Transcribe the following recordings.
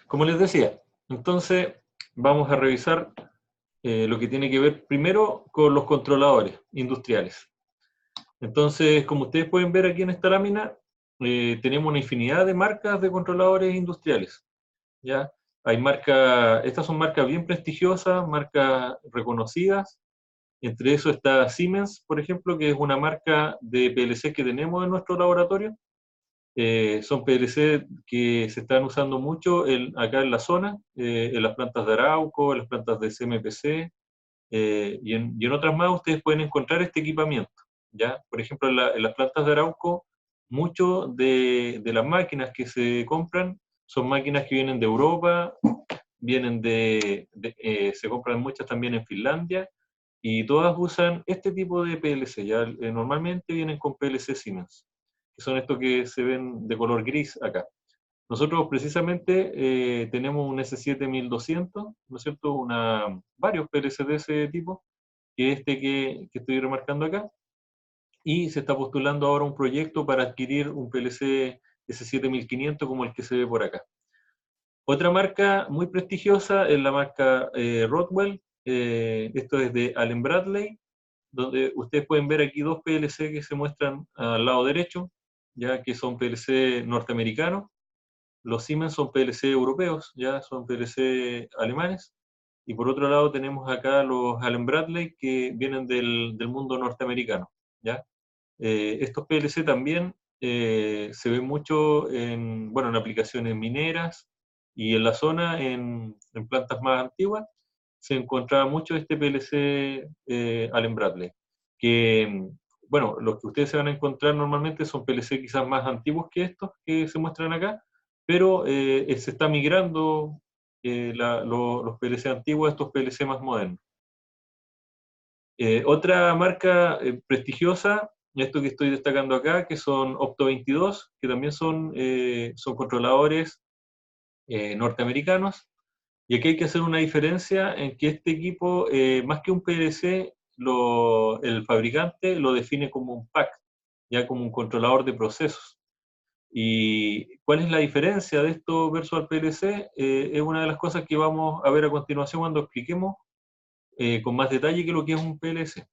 Como les decía, entonces vamos a revisar lo que tiene que ver primero con los controladores industriales. Entonces, como ustedes pueden ver aquí en esta lámina, tenemos una infinidad de marcas de controladores industriales. ¿Ya? Hay marcas, estas son marcas bien prestigiosas, marcas reconocidas. Entre eso está Siemens, por ejemplo, que es una marca de PLC que tenemos en nuestro laboratorio. Son PLC que se están usando mucho acá en la zona, en las plantas de Arauco, en las plantas de CMPC, y en otras más ustedes pueden encontrar este equipamiento. ¿Ya? Por ejemplo, en las plantas de Arauco, muchas de las máquinas que se compran son máquinas que vienen de Europa, se compran muchas también en Finlandia, y todas usan este tipo de PLC. ¿Ya? Normalmente vienen con PLC Siemens, que son estos que se ven de color gris acá. Nosotros precisamente tenemos un S7200, ¿no es cierto? Varios PLC de ese tipo, que es este que estoy remarcando acá, y se está postulando ahora un proyecto para adquirir un PLC S7500 como el que se ve por acá. Otra marca muy prestigiosa es la marca Rockwell. Esto es de Allen Bradley, donde ustedes pueden ver aquí dos PLC que se muestran al lado derecho, ya que son PLC norteamericanos. Los Siemens son PLC europeos, ya son PLC alemanes. Y por otro lado tenemos acá los Allen Bradley que vienen del mundo norteamericano, ¿ya? Estos PLC también se ven mucho bueno, en aplicaciones mineras, y en la zona, en plantas más antiguas, se encontraba mucho este PLC Allen Bradley, que, bueno, los que ustedes se van a encontrar normalmente son PLC quizás más antiguos que estos que se muestran acá, pero se está migrando los PLC antiguos a estos PLC más modernos. Otra marca prestigiosa, esto que estoy destacando acá, que son Opto22, que también son controladores norteamericanos. Y aquí hay que hacer una diferencia en que este equipo, más que un PLC, el fabricante lo define como un PAC, ya como un controlador de procesos. ¿Y cuál es la diferencia de esto versus al PLC? Es una de las cosas que vamos a ver a continuación cuando expliquemos con más detalle que lo que es un PLC.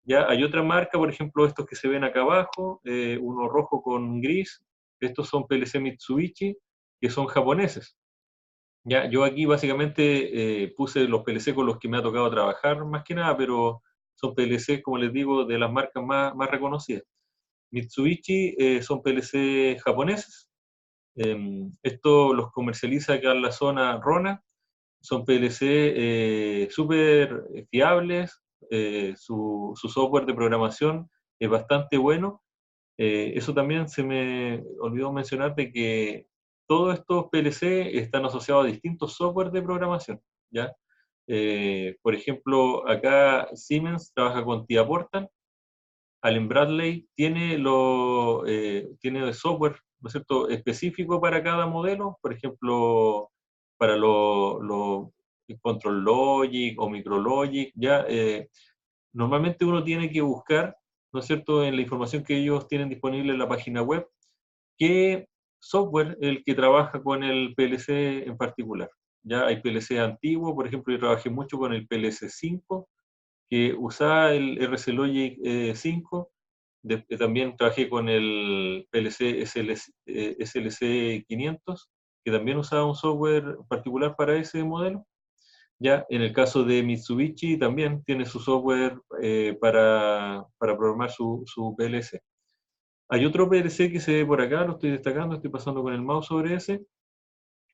Ya hay otra marca, por ejemplo, estos que se ven acá abajo, uno rojo con gris, estos son PLC Mitsubishi, que son japoneses. Ya, yo aquí básicamente puse los PLC con los que me ha tocado trabajar más que nada, pero son PLC, como les digo, de las marcas más reconocidas. Mitsubishi son PLC japoneses. Esto los comercializa acá en la zona Rona. Son PLC súper fiables. Su software de programación es bastante bueno. Eso también se me olvidó mencionar, de que todos estos PLC están asociados a distintos software de programación, ¿ya? Por ejemplo, acá Siemens trabaja con TIA Portal. Allen Bradley tiene software, ¿no es cierto?, específico para cada modelo. Por ejemplo, para los Control Logic o Micro Logic, ya normalmente uno tiene que buscar, ¿no es cierto?, en la información que ellos tienen disponible en la página web, qué software es el que trabaja con el PLC en particular. Ya hay PLC antiguo, por ejemplo, yo trabajé mucho con el PLC 5, que usaba el RC Logic 5. También trabajé con el PLC SLC 500, que también usaba un software particular para ese modelo. Ya en el caso de Mitsubishi también tiene su software para programar su PLC. Hay otro PLC que se ve por acá, lo estoy destacando, estoy pasando con el mouse sobre ese,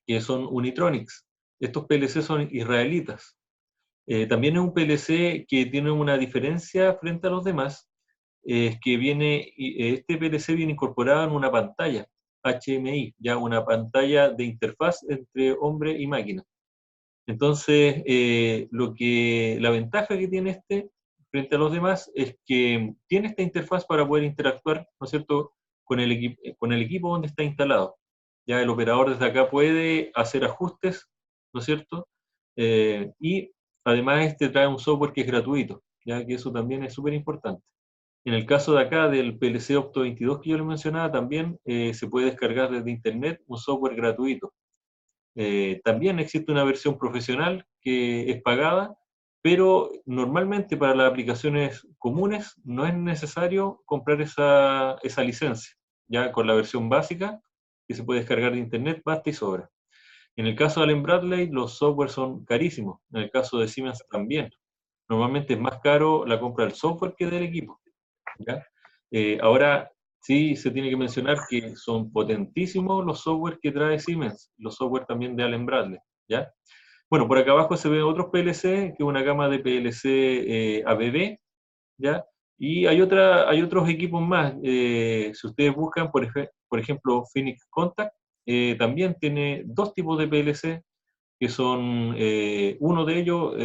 que son Unitronics. Estos PLC son israelitas. También es un PLC que tiene una diferencia frente a los demás, es que este PLC viene incorporado en una pantalla HMI, ya una pantalla de interfaz entre hombre y máquina. Entonces, la ventaja que tiene este frente a los demás es que tiene esta interfaz para poder interactuar, ¿no es cierto?, con el equipo donde está instalado. Ya el operador desde acá puede hacer ajustes, ¿no es cierto? Y además este trae un software que es gratuito, ya que eso también es súper importante. En el caso de acá del PLC Opto22 que yo les mencionaba, también se puede descargar desde internet un software gratuito. También existe una versión profesional que es pagada, pero normalmente para las aplicaciones comunes no es necesario comprar esa licencia. Ya con la versión básica, que se puede descargar de internet, basta y sobra. En el caso de Allen Bradley, los software son carísimos. En el caso de Siemens también. Normalmente es más caro la compra del software que del equipo. ¿Ya? Ahora, sí se tiene que mencionar que son potentísimos los software que trae Siemens, los software también de Allen Bradley. ¿Ya? Bueno, por acá abajo se ven otros PLC, que es una gama de PLC ABB, ¿ya? Y hay otros equipos más. Si ustedes buscan, por ejemplo, Phoenix Contact, también tiene dos tipos de PLC, que son, uno de ellos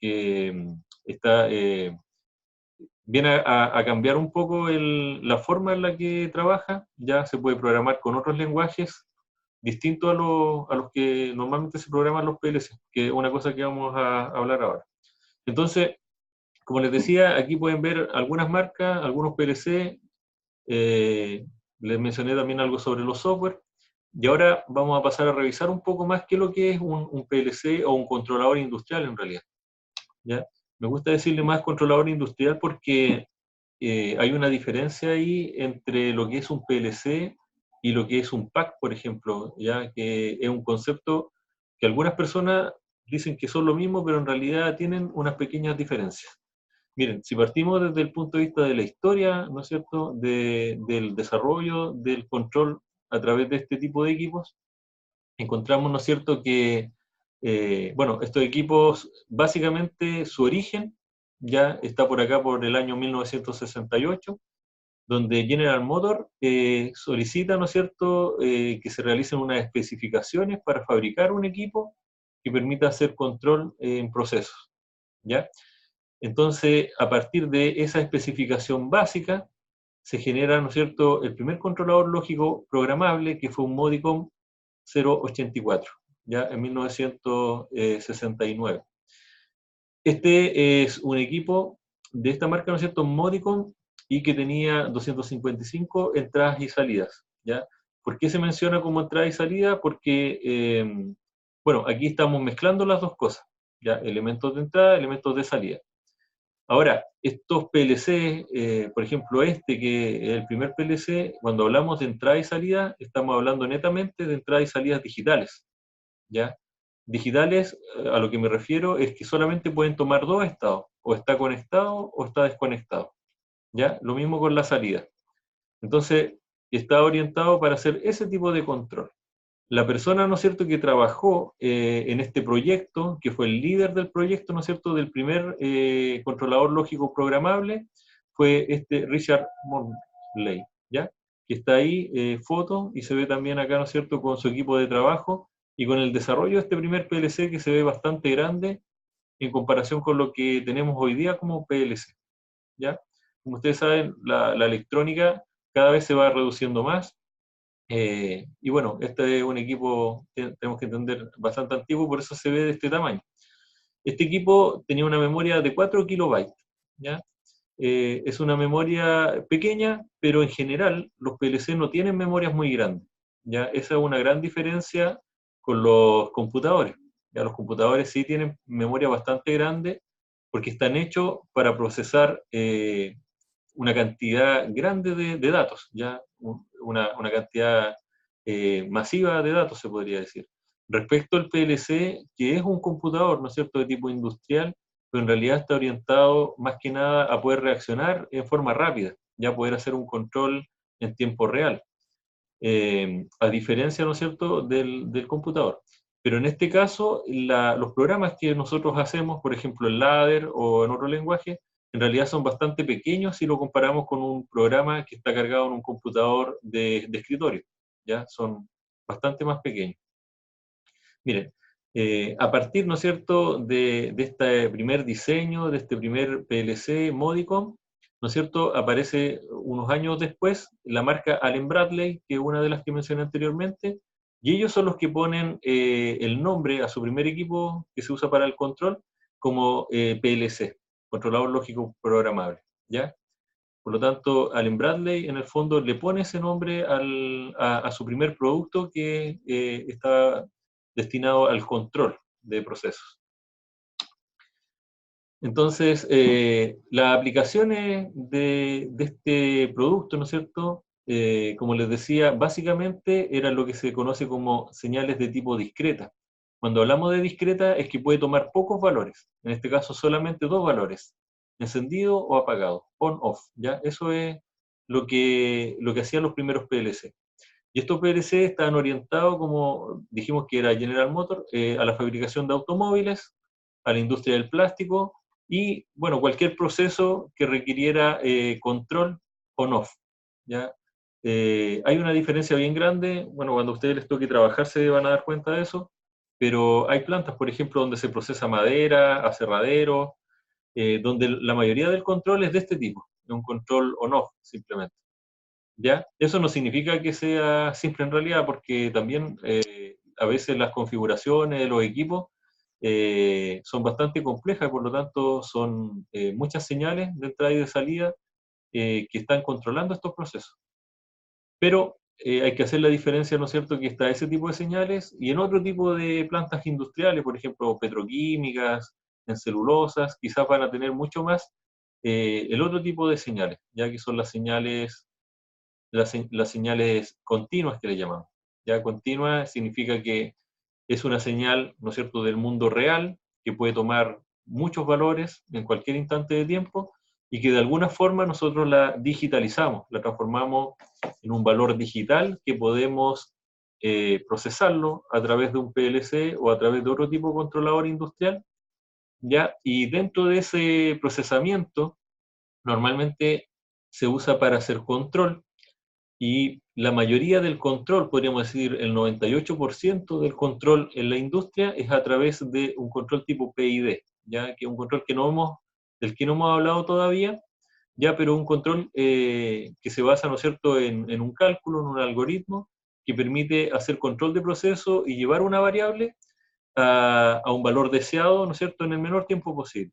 que está, viene a cambiar un poco la forma en la que trabaja, ya se puede programar con otros lenguajes distintos a los que normalmente se programan los PLC, que es una cosa que vamos a hablar ahora. Entonces, como les decía, aquí pueden ver algunas marcas, algunos PLC, les mencioné también algo sobre los software, y ahora vamos a pasar a revisar un poco más qué es lo que es un PLC o un controlador industrial en realidad. ¿Ya? Me gusta decirle más controlador industrial porque hay una diferencia ahí entre lo que es un PLC y lo que es un PAC, por ejemplo, ya que es un concepto que algunas personas dicen que son lo mismo, pero en realidad tienen unas pequeñas diferencias. Miren, si partimos desde el punto de vista de la historia, ¿no es cierto?, del desarrollo, del control a través de este tipo de equipos, encontramos, ¿no es cierto?, que, bueno, estos equipos, básicamente su origen ya está por acá por el año 1968, donde General Motors solicita, ¿no es cierto?, que se realicen unas especificaciones para fabricar un equipo que permita hacer control en procesos, ¿ya? Entonces, a partir de esa especificación básica, se genera, ¿no es cierto?, el primer controlador lógico programable, que fue un Modicom 084, ya en 1969. Este es un equipo de esta marca, ¿no es cierto?, Modicom, y que tenía 255 entradas y salidas, ¿ya? ¿Por qué se menciona como entrada y salida? Porque, bueno, aquí estamos mezclando las dos cosas, ¿ya? Elementos de entrada, elementos de salida. Ahora, estos PLC, por ejemplo que es el primer PLC, cuando hablamos de entrada y salida, estamos hablando netamente de entradas y salidas digitales, ¿ya? Digitales, a lo que me refiero es que solamente pueden tomar dos estados, o está conectado o está desconectado, ¿ya? Lo mismo con la salida. Entonces, está orientado para hacer ese tipo de control. La persona, ¿no es cierto?, que trabajó en este proyecto, que fue el líder del proyecto, ¿no es cierto?, del primer controlador lógico programable, fue Richard Morley, ¿ya? Que está ahí, foto, y se ve también acá, ¿no es cierto?, con su equipo de trabajo, y con el desarrollo de este primer PLC que se ve bastante grande en comparación con lo que tenemos hoy día como PLC, ¿ya? Como ustedes saben, la electrónica cada vez se va reduciendo más, y bueno, este es un equipo, tenemos que entender, bastante antiguo, por eso se ve de este tamaño. Este equipo tenía una memoria de 4 kilobytes, ¿ya? Es una memoria pequeña, pero en general los PLC no tienen memorias muy grandes, ¿ya? Esa es una gran diferencia con los computadores. ¿Ya? Los computadores sí tienen memoria bastante grande porque están hechos para procesar una cantidad grande de datos, ya una cantidad masiva de datos, se podría decir. Respecto al PLC, que es un computador, ¿no es cierto?, de tipo industrial, pero en realidad está orientado más que nada a poder reaccionar en forma rápida, ya poder hacer un control en tiempo real, a diferencia, ¿no es cierto?, del computador. Pero en este caso, los programas que nosotros hacemos, por ejemplo, en Ladder o en otro lenguaje, en realidad son bastante pequeños si lo comparamos con un programa que está cargado en un computador de escritorio, ¿ya? Son bastante más pequeños. Miren, a partir, ¿no es cierto?, de este primer diseño, de este primer PLC Modicom, ¿no es cierto?, aparece unos años después la marca Allen Bradley, que es una de las que mencioné anteriormente, y ellos son los que ponen el nombre a su primer equipo que se usa para el control como PLC, controlador lógico programable, ¿ya? Por lo tanto, Allen Bradley en el fondo le pone ese nombre a su primer producto que está destinado al control de procesos. Entonces, las aplicaciones de este producto, ¿no es cierto? Como les decía, básicamente eran lo que se conoce como señales de tipo discreta. Cuando hablamos de discreta es que puede tomar pocos valores, en este caso solamente dos valores, encendido o apagado, on-off, ¿ya? Eso es lo que hacían los primeros PLC. Y estos PLC estaban orientados, como dijimos que era General Motors, a la fabricación de automóviles, a la industria del plástico y, bueno, cualquier proceso que requiriera control on-off, ¿ya? Hay una diferencia bien grande, bueno, cuando a ustedes les toque trabajar se van a dar cuenta de eso, pero hay plantas, por ejemplo, donde se procesa madera, aserradero, donde la mayoría del control es de este tipo, de un control on-off, simplemente. ¿Ya? Eso no significa que sea simple en realidad, porque también a veces las configuraciones de los equipos son bastante complejas y por lo tanto son muchas señales de entrada y de salida que están controlando estos procesos. Pero hay que hacer la diferencia, ¿no es cierto?, que está ese tipo de señales y en otro tipo de plantas industriales, por ejemplo, petroquímicas, en celulosas, quizás van a tener mucho más el otro tipo de señales, ya que son las señales continuas que le llamamos. Ya continua significa que es una señal, ¿no es cierto?, del mundo real, que puede tomar muchos valores en cualquier instante de tiempo y que de alguna forma nosotros la digitalizamos, la transformamos en un valor digital que podemos procesarlo a través de un PLC o a través de otro tipo de controlador industrial, ¿ya? Y dentro de ese procesamiento, normalmente se usa para hacer control, y la mayoría del control, podríamos decir el 98% del control en la industria es a través de un control tipo PID, ya que es un control del que no hemos hablado todavía, ya, pero un control que se basa, ¿no es cierto?, en un cálculo, en un algoritmo que permite hacer control de proceso y llevar una variable a un valor deseado, ¿no es cierto?, en el menor tiempo posible.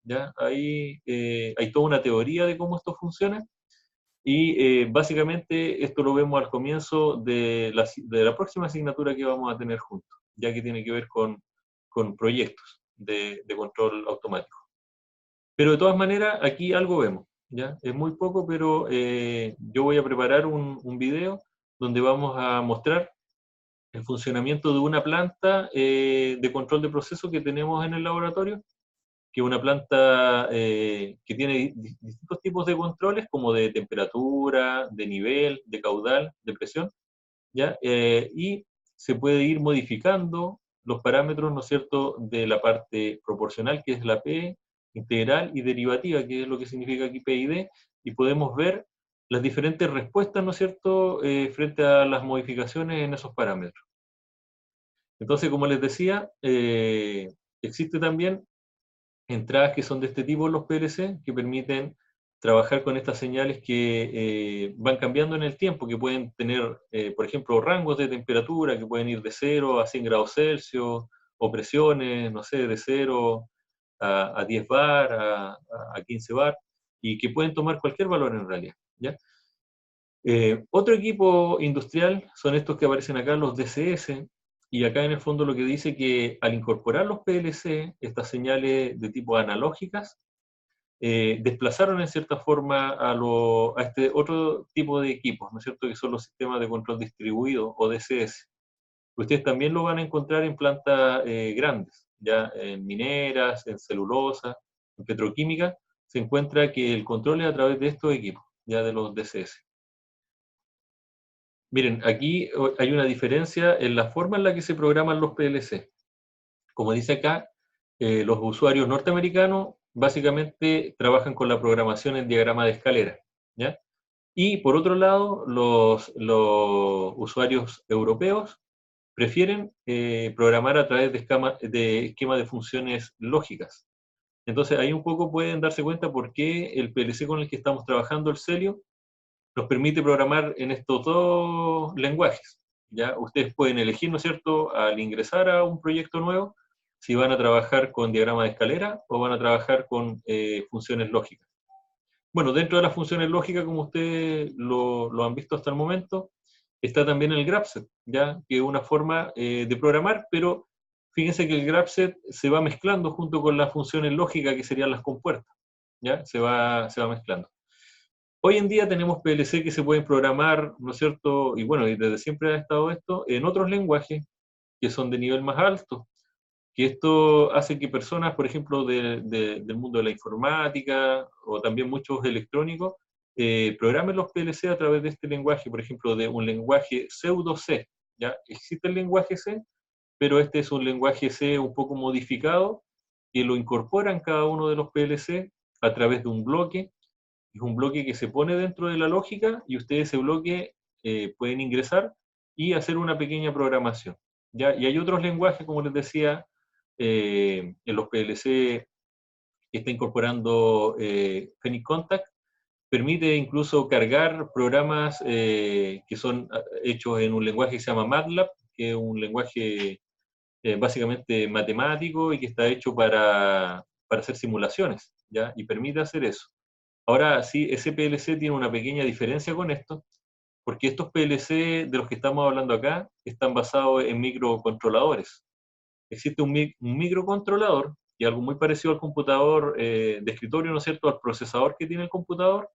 ¿Ya? Ahí hay toda una teoría de cómo esto funciona y básicamente esto lo vemos al comienzo de la próxima asignatura que vamos a tener juntos, ya que tiene que ver con proyectos de control automático. Pero de todas maneras, aquí algo vemos, ¿ya? Es muy poco, pero yo voy a preparar un video donde vamos a mostrar el funcionamiento de una planta de control de proceso que tenemos en el laboratorio, que es una planta que tiene distintos tipos de controles, como de temperatura, de nivel, de caudal, de presión, ¿ya? Y se puede ir modificando los parámetros, ¿no es cierto?, de la parte proporcional, que es la P, integral y derivativa, que es lo que significa aquí P y D, y podemos ver las diferentes respuestas, ¿no es cierto?, frente a las modificaciones en esos parámetros. Entonces, como les decía, existe también entradas que son de este tipo en los PLC, que permiten trabajar con estas señales que van cambiando en el tiempo, que pueden tener, por ejemplo, rangos de temperatura, que pueden ir de 0 a 100 grados Celsius, o presiones, no sé, de 0 a 10 bar, a 15 bar, y que pueden tomar cualquier valor en realidad, ¿ya? Otro equipo industrial son estos que aparecen acá, los DCS, y acá en el fondo lo que dice que al incorporar los PLC, estas señales de tipo analógicas, desplazaron en cierta forma a este otro tipo de equipos, ¿no es cierto?, que son los sistemas de control distribuido o DCS. Ustedes también lo van a encontrar en plantas grandes, ya en mineras, en celulosa, en petroquímica, se encuentra que el control es a través de estos equipos, ya de los DCS. Miren, aquí hay una diferencia en la forma en la que se programan los PLC. Como dice acá, los usuarios norteamericanos básicamente trabajan con la programación en diagrama de escalera, ¿ya? Y por otro lado, los usuarios europeos prefieren programar a través de esquemas de funciones lógicas. Entonces ahí un poco pueden darse cuenta por qué el PLC con el que estamos trabajando, el Celio, nos permite programar en estos dos lenguajes. ¿Ya? Ustedes pueden elegir, ¿no es cierto?, al ingresar a un proyecto nuevo, si van a trabajar con diagrama de escalera o van a trabajar con funciones lógicas. Bueno, dentro de las funciones lógicas, como ustedes lo han visto hasta el momento, está también el grapset, ¿ya? Que es una forma de programar, pero fíjense que el grapset se va mezclando junto con las funciones lógicas que serían las compuertas, ¿ya? Se va mezclando. Hoy en día tenemos PLC que se pueden programar, ¿no es cierto? Y bueno, y desde siempre ha estado esto, en otros lenguajes que son de nivel más alto, que esto hace que personas, por ejemplo, del mundo de la informática o también muchos electrónicos, programen los PLC a través de este lenguaje, por ejemplo, de un lenguaje pseudo C. ¿Ya? Existe el lenguaje C, pero este es un lenguaje C un poco modificado que lo incorpora en cada uno de los PLC a través de un bloque. Es un bloque que se pone dentro de la lógica y ustedes ese bloque pueden ingresar y hacer una pequeña programación. ¿Ya? Y hay otros lenguajes, como les decía, en los PLC que está incorporando Phoenix Contact, permite incluso cargar programas que son hechos en un lenguaje que se llama MATLAB, que es un lenguaje básicamente matemático y que está hecho para hacer simulaciones, ¿ya? Y permite hacer eso. Ahora sí, ese PLC tiene una pequeña diferencia con esto, porque estos PLC de los que estamos hablando acá están basados en microcontroladores. Existe un microcontrolador, y algo muy parecido al computador de escritorio, ¿no es cierto?, al procesador que tiene el computador,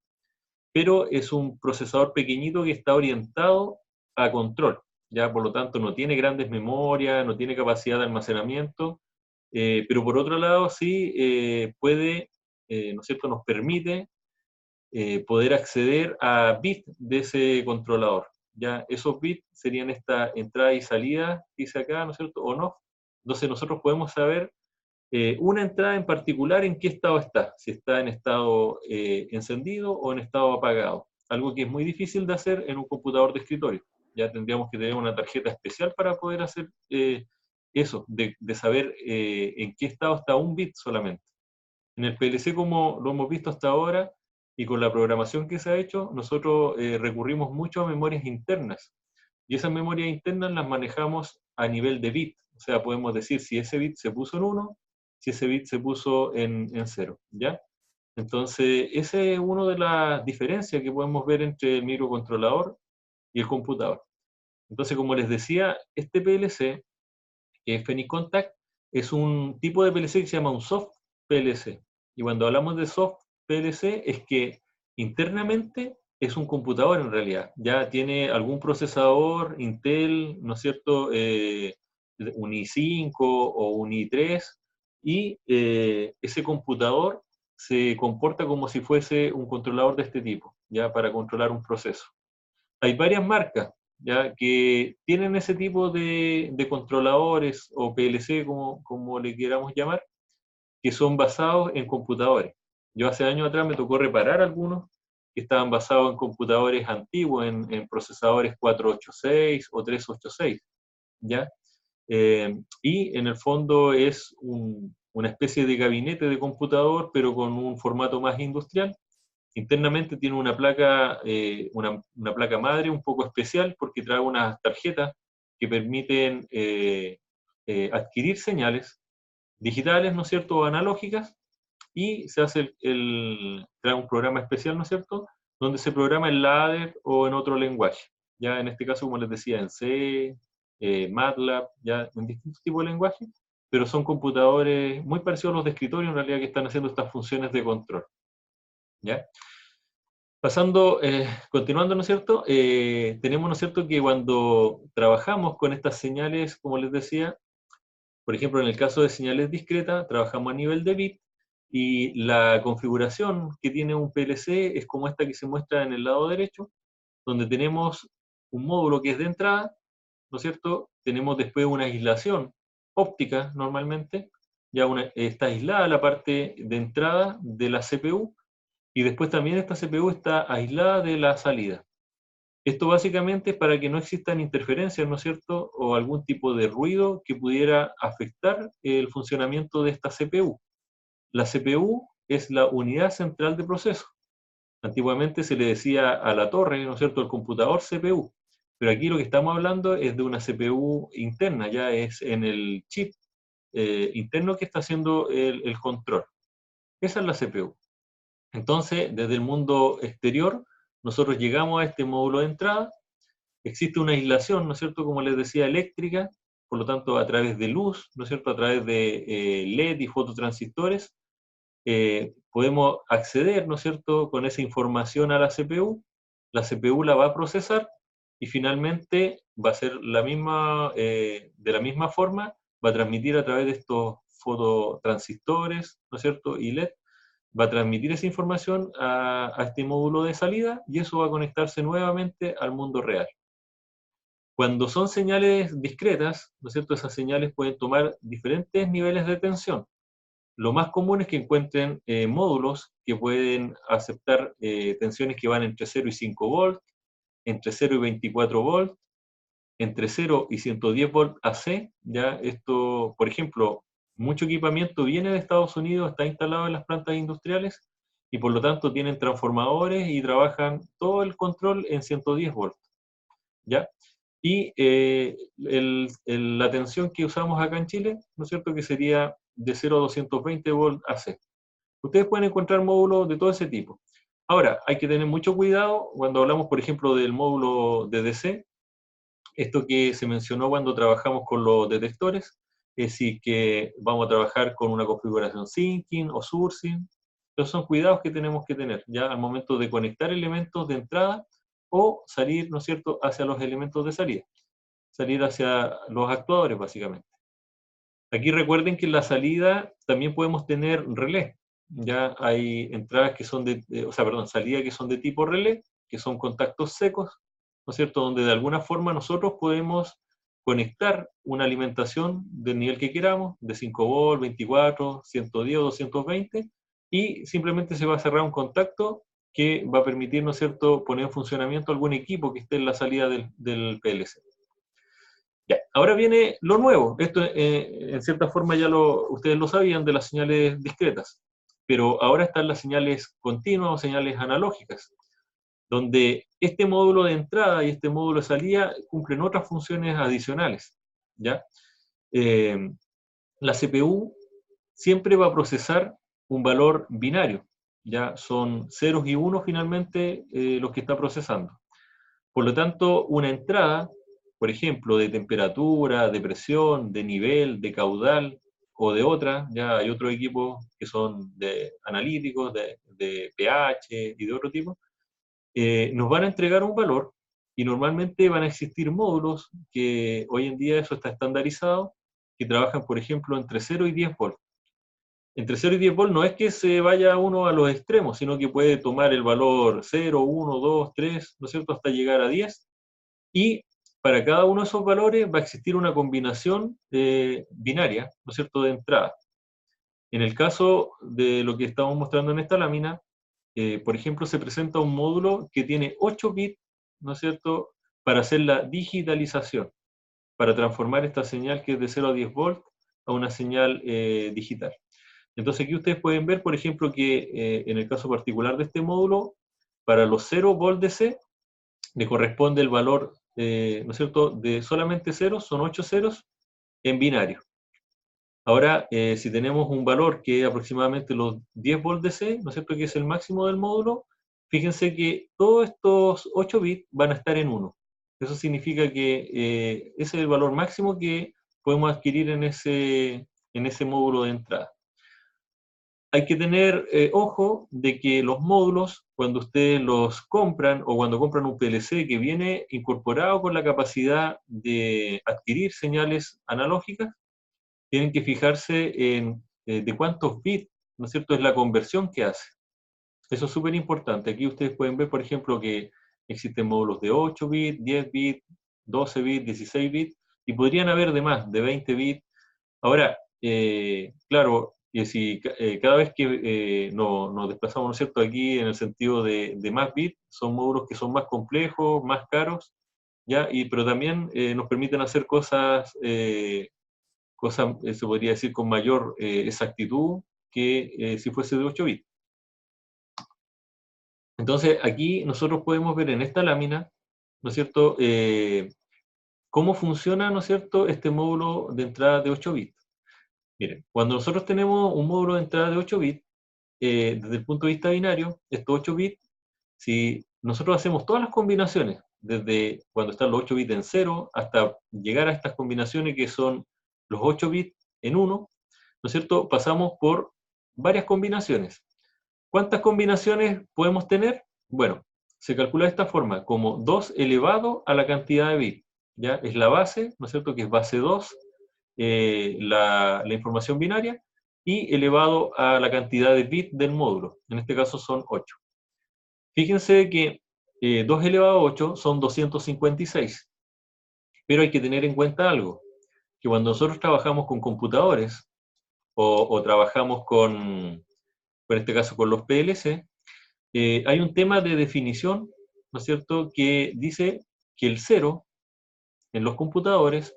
pero es un procesador pequeñito que está orientado a control, ya por lo tanto no tiene grandes memorias, no tiene capacidad de almacenamiento, pero por otro lado sí puede, ¿no es cierto?, nos permite poder acceder a bits de ese controlador. Ya esos bits serían esta entrada y salida, dice acá, ¿no es cierto?, on-off. Entonces nosotros podemos saber una entrada en particular en qué estado está, si está en estado encendido o en estado apagado. Algo que es muy difícil de hacer en un computador de escritorio. Ya tendríamos que tener una tarjeta especial para poder hacer eso, de saber en qué estado está un bit solamente. En el PLC, como lo hemos visto hasta ahora, y con la programación que se ha hecho, nosotros recurrimos mucho a memorias internas. Y esas memorias internas las manejamos a nivel de bit. O sea, podemos decir si ese bit se puso en 1, si ese bit se puso en 0. ¿Ya? Entonces, esa es una de las diferencias que podemos ver entre el microcontrolador y el computador. Entonces, como les decía, este PLC, que es Phoenix Contact, es un tipo de PLC que se llama un soft PLC. Y cuando hablamos de soft PLC es que internamente es un computador en realidad. Ya tiene algún procesador Intel, ¿no es cierto? Un i5 o un i3, y ese computador se comporta como si fuese un controlador de este tipo, ya para controlar un proceso. Hay varias marcas ya que tienen ese tipo de controladores o PLC, como le queramos llamar, que son basados en computadores. Yo hace años atrás me tocó reparar algunos que estaban basados en computadores antiguos, en procesadores 486 o 386, ¿ya? Y en el fondo es una especie de gabinete de computador, pero con un formato más industrial. Internamente tiene una placa madre un poco especial porque trae unas tarjetas que permiten adquirir señales digitales, ¿no es cierto?, o analógicas, y se hace trae un programa especial, ¿no es cierto?, donde se programa en ladder o en otro lenguaje. Ya en este caso, como les decía, en C, MATLAB, ya en distintos tipos de lenguajes, pero son computadores muy parecidos a los de escritorio en realidad que están haciendo estas funciones de control. ¿Ya? Pasando, continuando, ¿no es cierto? Tenemos, ¿no es cierto?, que cuando trabajamos con estas señales, como les decía, por ejemplo, en el caso de señales discretas, trabajamos a nivel de bit, y la configuración que tiene un PLC es como esta que se muestra en el lado derecho, donde tenemos un módulo que es de entrada, ¿no es cierto? Tenemos después una aislación óptica, normalmente, está aislada la parte de entrada de la CPU, y después también esta CPU está aislada de la salida. Esto básicamente es para que no existan interferencias, ¿no es cierto?, o algún tipo de ruido que pudiera afectar el funcionamiento de esta CPU. La CPU es la unidad central de proceso. Antiguamente se le decía a la torre, ¿no es cierto?, el computador CPU. Pero aquí lo que estamos hablando es de una CPU interna, ya es en el chip interno que está haciendo el control. Esa es la CPU. Entonces, desde el mundo exterior, nosotros llegamos a este módulo de entrada, existe una aislación, ¿no es cierto?, como les decía, eléctrica, por lo tanto, a través de luz, ¿no es cierto?, a través de LED y fototransistores, podemos acceder, ¿no es cierto?, con esa información a la CPU la va a procesar y finalmente va a ser de la misma forma, va a transmitir a través de estos fototransistores, ¿no es cierto?, y LED, va a transmitir esa información a este módulo de salida y eso va a conectarse nuevamente al mundo real. Cuando son señales discretas, ¿no es cierto?, esas señales pueden tomar diferentes niveles de tensión. Lo más común es que encuentren módulos que pueden aceptar tensiones que van entre 0 y 5 volts, entre 0 y 24 volts, entre 0 y 110 volts AC. Ya esto, por ejemplo, mucho equipamiento viene de Estados Unidos, está instalado en las plantas industriales y por lo tanto tienen transformadores y trabajan todo el control en 110 volts. ¿Ya? Y la tensión que usamos acá en Chile, ¿no es cierto?, que sería de 0 a 220 volts AC. Ustedes pueden encontrar módulos de todo ese tipo. Ahora, hay que tener mucho cuidado cuando hablamos, por ejemplo, del módulo de DC, esto que se mencionó cuando trabajamos con los detectores, es decir, que vamos a trabajar con una configuración syncing o sourcing. Esos son cuidados que tenemos que tener ya al momento de conectar elementos de entrada o salir, ¿no es cierto?, hacia los elementos de salida. Salir hacia los actuadores, básicamente. Aquí recuerden que en la salida también podemos tener relé. Ya hay entradas que son salidas que son de tipo relé, que son contactos secos, ¿no es cierto?, donde de alguna forma nosotros podemos conectar una alimentación del nivel que queramos, de 5 volts, 24, 110 o 220, y simplemente se va a cerrar un contacto que va a permitir, ¿no es cierto?, poner en funcionamiento algún equipo que esté en la salida del PLC. Ya, ahora viene lo nuevo. Esto, en cierta forma, ustedes lo sabían de las señales discretas, pero ahora están las señales continuas o señales analógicas, donde este módulo de entrada y este módulo de salida cumplen otras funciones adicionales. ¿Ya? La CPU siempre va a procesar un valor binario. Ya son ceros y unos finalmente los que está procesando. Por lo tanto, una entrada, por ejemplo, de temperatura, de presión, de nivel, de caudal o de otra, ya hay otros equipos que son de analíticos, de pH y de otro tipo, nos van a entregar un valor y normalmente van a existir módulos que hoy en día eso está estandarizado, que trabajan, por ejemplo, entre 0 y 10 volts. Entre 0 y 10 volts no es que se vaya uno a los extremos, sino que puede tomar el valor 0, 1, 2, 3, ¿no es cierto?, hasta llegar a 10. Y para cada uno de esos valores va a existir una combinación binaria, ¿no es cierto?, de entrada. En el caso de lo que estamos mostrando en esta lámina, por ejemplo, se presenta un módulo que tiene 8 bits, ¿no es cierto?, para hacer la digitalización, para transformar esta señal que es de 0 a 10 volts a una señal digital. Entonces aquí ustedes pueden ver, por ejemplo, que en el caso particular de este módulo, para los 0 volts DC, le corresponde el valor, ¿no es cierto?, de solamente ceros, son 8 ceros en binario. Ahora, si tenemos un valor que es aproximadamente los 10 volts DC, ¿no es cierto?, que es el máximo del módulo, fíjense que todos estos 8 bits van a estar en 1. Eso significa que ese es el valor máximo que podemos adquirir en ese módulo de entrada. Hay que tener ojo de que los módulos, cuando ustedes los compran o cuando compran un PLC que viene incorporado con la capacidad de adquirir señales analógicas, tienen que fijarse en de cuántos bits, ¿no es cierto?, es la conversión que hace. Eso es súper importante. Aquí ustedes pueden ver, por ejemplo, que existen módulos de 8 bits, 10 bits, 12 bits, 16 bits, y podrían haber de más, de 20 bits. Ahora, claro, si cada vez que nos desplazamos, ¿no es cierto?, aquí en el sentido de más bits, son módulos que son más complejos, más caros, ¿ya? Pero también nos permiten hacer cosas, se podría decir, con mayor exactitud que si fuese de 8 bits. Entonces, aquí nosotros podemos ver en esta lámina, ¿no es cierto?, cómo funciona, ¿no es cierto?, este módulo de entrada de 8 bits. Miren, cuando nosotros tenemos un módulo de entrada de 8 bits, desde el punto de vista binario, estos 8 bits, si nosotros hacemos todas las combinaciones desde cuando están los 8 bits en 0 hasta llegar a estas combinaciones que son los 8 bits en 1, ¿no es cierto? Pasamos por varias combinaciones. ¿Cuántas combinaciones podemos tener? Bueno, se calcula de esta forma, como 2 elevado a la cantidad de bits. ¿Ya? Es la base, ¿no es cierto? Que es base 2, la información binaria, y elevado a la cantidad de bits del módulo. En este caso son 8. Fíjense que 2 elevado a 8 son 256. Pero hay que tener en cuenta algo, que cuando nosotros trabajamos con computadores o trabajamos con, en este caso con los PLC, hay un tema de definición, ¿no es cierto?, que dice que el 0 en los computadores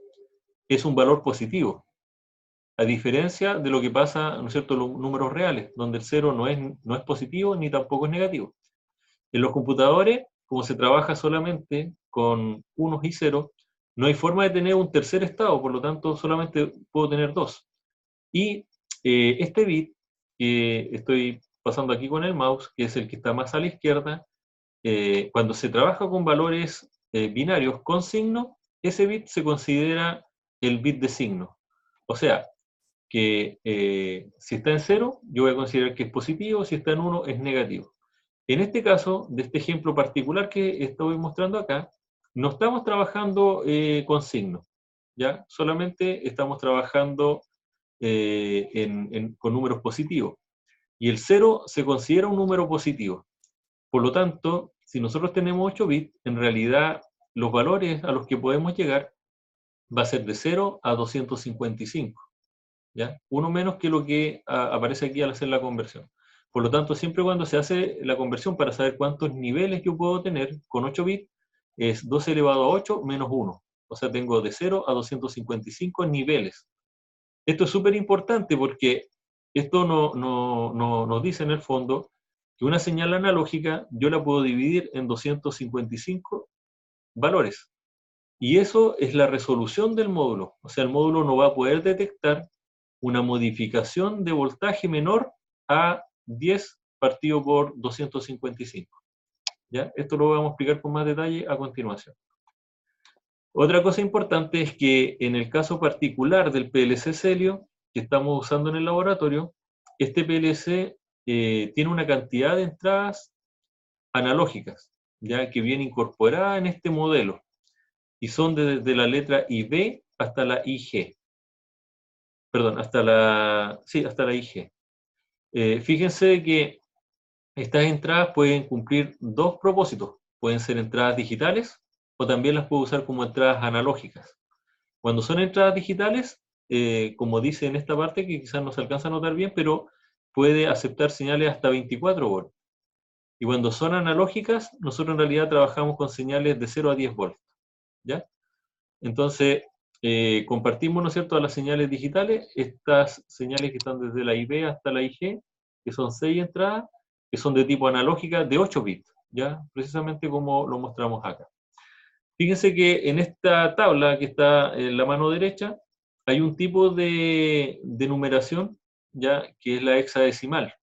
es un valor positivo, a diferencia de lo que pasa, ¿no es cierto?, en los números reales, donde el 0 no es positivo ni tampoco es negativo. En los computadores, como se trabaja solamente con unos y ceros, no hay forma de tener un tercer estado, por lo tanto solamente puedo tener dos. Y este bit que estoy pasando aquí con el mouse, que es el que está más a la izquierda, cuando se trabaja con valores binarios con signo, ese bit se considera el bit de signo. O sea, que si está en 0, yo voy a considerar que es positivo, si está en 1 es negativo. En este caso, de este ejemplo particular que estoy mostrando acá, no estamos trabajando con signos, ¿ya? Solamente estamos trabajando con números positivos. Y el 0 se considera un número positivo. Por lo tanto, si nosotros tenemos 8 bits, en realidad los valores a los que podemos llegar va a ser de 0 a 255. ¿Ya? Uno menos que lo que aparece aquí al hacer la conversión. Por lo tanto, siempre cuando se hace la conversión para saber cuántos niveles yo puedo tener con 8 bits, es 12 elevado a 8 menos 1. O sea, tengo de 0 a 255 niveles. Esto es súper importante porque esto nos dice en el fondo que una señal analógica yo la puedo dividir en 255 valores. Y eso es la resolución del módulo. O sea, el módulo no va a poder detectar una modificación de voltaje menor a 10 partido por 255. ¿Ya? Esto lo vamos a explicar con más detalle a continuación. Otra cosa importante es que en el caso particular del PLC Celio, que estamos usando en el laboratorio, este PLC tiene una cantidad de entradas analógicas, ya que viene incorporada en este modelo, y son desde la letra IB hasta la IG. Perdón, hasta la IG. Fíjense que estas entradas pueden cumplir dos propósitos. Pueden ser entradas digitales o también las puedo usar como entradas analógicas. Cuando son entradas digitales, como dice en esta parte, que quizás no se alcanza a notar bien, pero puede aceptar señales hasta 24 volts. Y cuando son analógicas, nosotros en realidad trabajamos con señales de 0 a 10 volts. ¿Ya? Entonces, compartimos, ¿no es cierto?, a las señales digitales, estas señales que están desde la IB hasta la IG, que son 6 entradas, que son de tipo analógica de 8 bits, ¿ya? Precisamente como lo mostramos acá. Fíjense que en esta tabla que está en la mano derecha, hay un tipo de numeración, ¿ya?, que es la hexadecimal.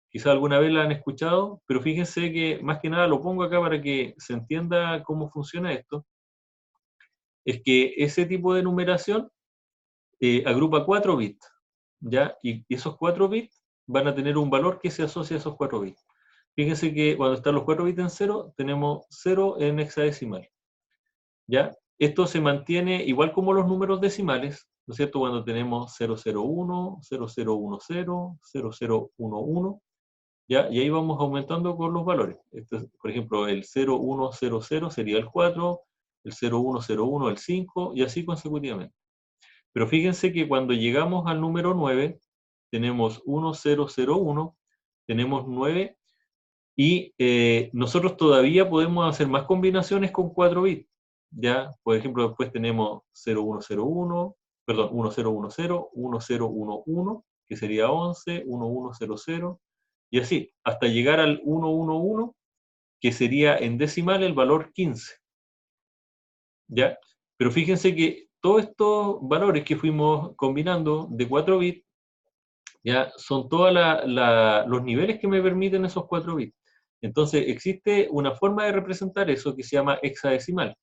Quizá alguna vez la han escuchado, pero fíjense que más que nada lo pongo acá para que se entienda cómo funciona esto. Es que ese tipo de numeración agrupa 4 bits, ¿ya? Y esos 4 bits van a tener un valor que se asocia a esos 4 bits. Fíjense que cuando están los 4 bits en 0, tenemos 0 en hexadecimal, ¿ya? Esto se mantiene igual como los números decimales, ¿no es cierto? Cuando tenemos 001, 0010, 0011, ¿ya? Y ahí vamos aumentando con los valores. Por ejemplo, el 0100 sería el 4, el 0101 el 5, y así consecutivamente. Pero fíjense que cuando llegamos al número 9, tenemos 1001, tenemos 9, y nosotros todavía podemos hacer más combinaciones con 4 bits. ¿Ya? Por ejemplo, después tenemos 0101, perdón, 1010, 1011, que sería 11, 1100, y así, hasta llegar al 111, que sería en decimal el valor 15. ¿Ya? Pero fíjense que todos estos valores que fuimos combinando de 4 bits, ya son todos los niveles que me permiten esos 4 bits. Entonces, existe una forma de representar eso que se llama hexadecimal.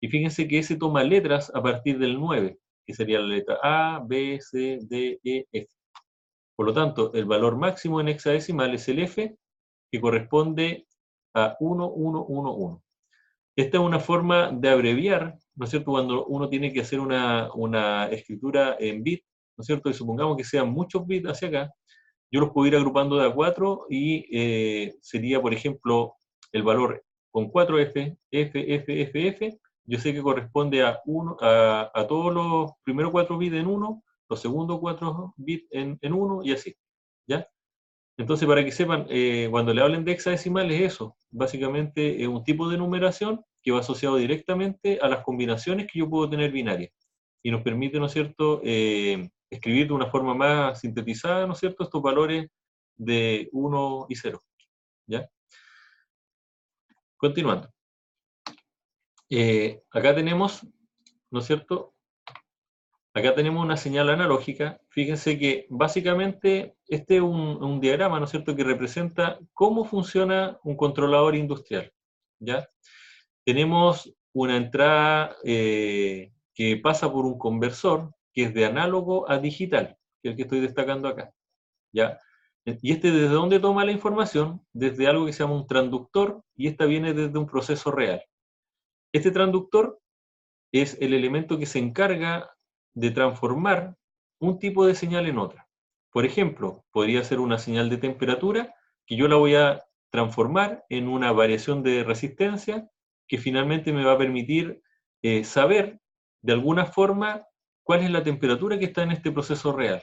Y fíjense que ese toma letras a partir del 9, que sería la letra A, B, C, D, E, F. Por lo tanto, el valor máximo en hexadecimal es el F, que corresponde a 1111. Esta es una forma de abreviar, ¿no es cierto?, cuando uno tiene que hacer una escritura en bit, ¿no es cierto?, y supongamos que sean muchos bits hacia acá, yo los puedo ir agrupando de a 4 y sería, por ejemplo, el valor con 4F, F, F, F, F, yo sé que corresponde a todos los primeros 4 bits en 1, los segundos 4 bits en 1 y así, ¿ya? Entonces, para que sepan, cuando le hablen de hexadecimal es eso, básicamente es un tipo de numeración que va asociado directamente a las combinaciones que yo puedo tener binarias y nos permite, ¿no es cierto?, escribir de una forma más sintetizada, ¿no es cierto?, estos valores de 1 y 0, ¿ya? Continuando. Acá tenemos, ¿no es cierto?, acá tenemos una señal analógica. Fíjense que básicamente este es un diagrama, ¿no es cierto?, que representa cómo funciona un controlador industrial, ¿ya? Tenemos una entrada que pasa por un conversor que es de análogo a digital, que es el que estoy destacando acá, ¿ya? Y este, ¿desde dónde toma la información? Desde algo que se llama un transductor, y esta viene desde un proceso real. Este transductor es el elemento que se encarga de transformar un tipo de señal en otra. Por ejemplo, podría ser una señal de temperatura que yo la voy a transformar en una variación de resistencia que finalmente me va a permitir saber de alguna forma cuál es la temperatura que está en este proceso real.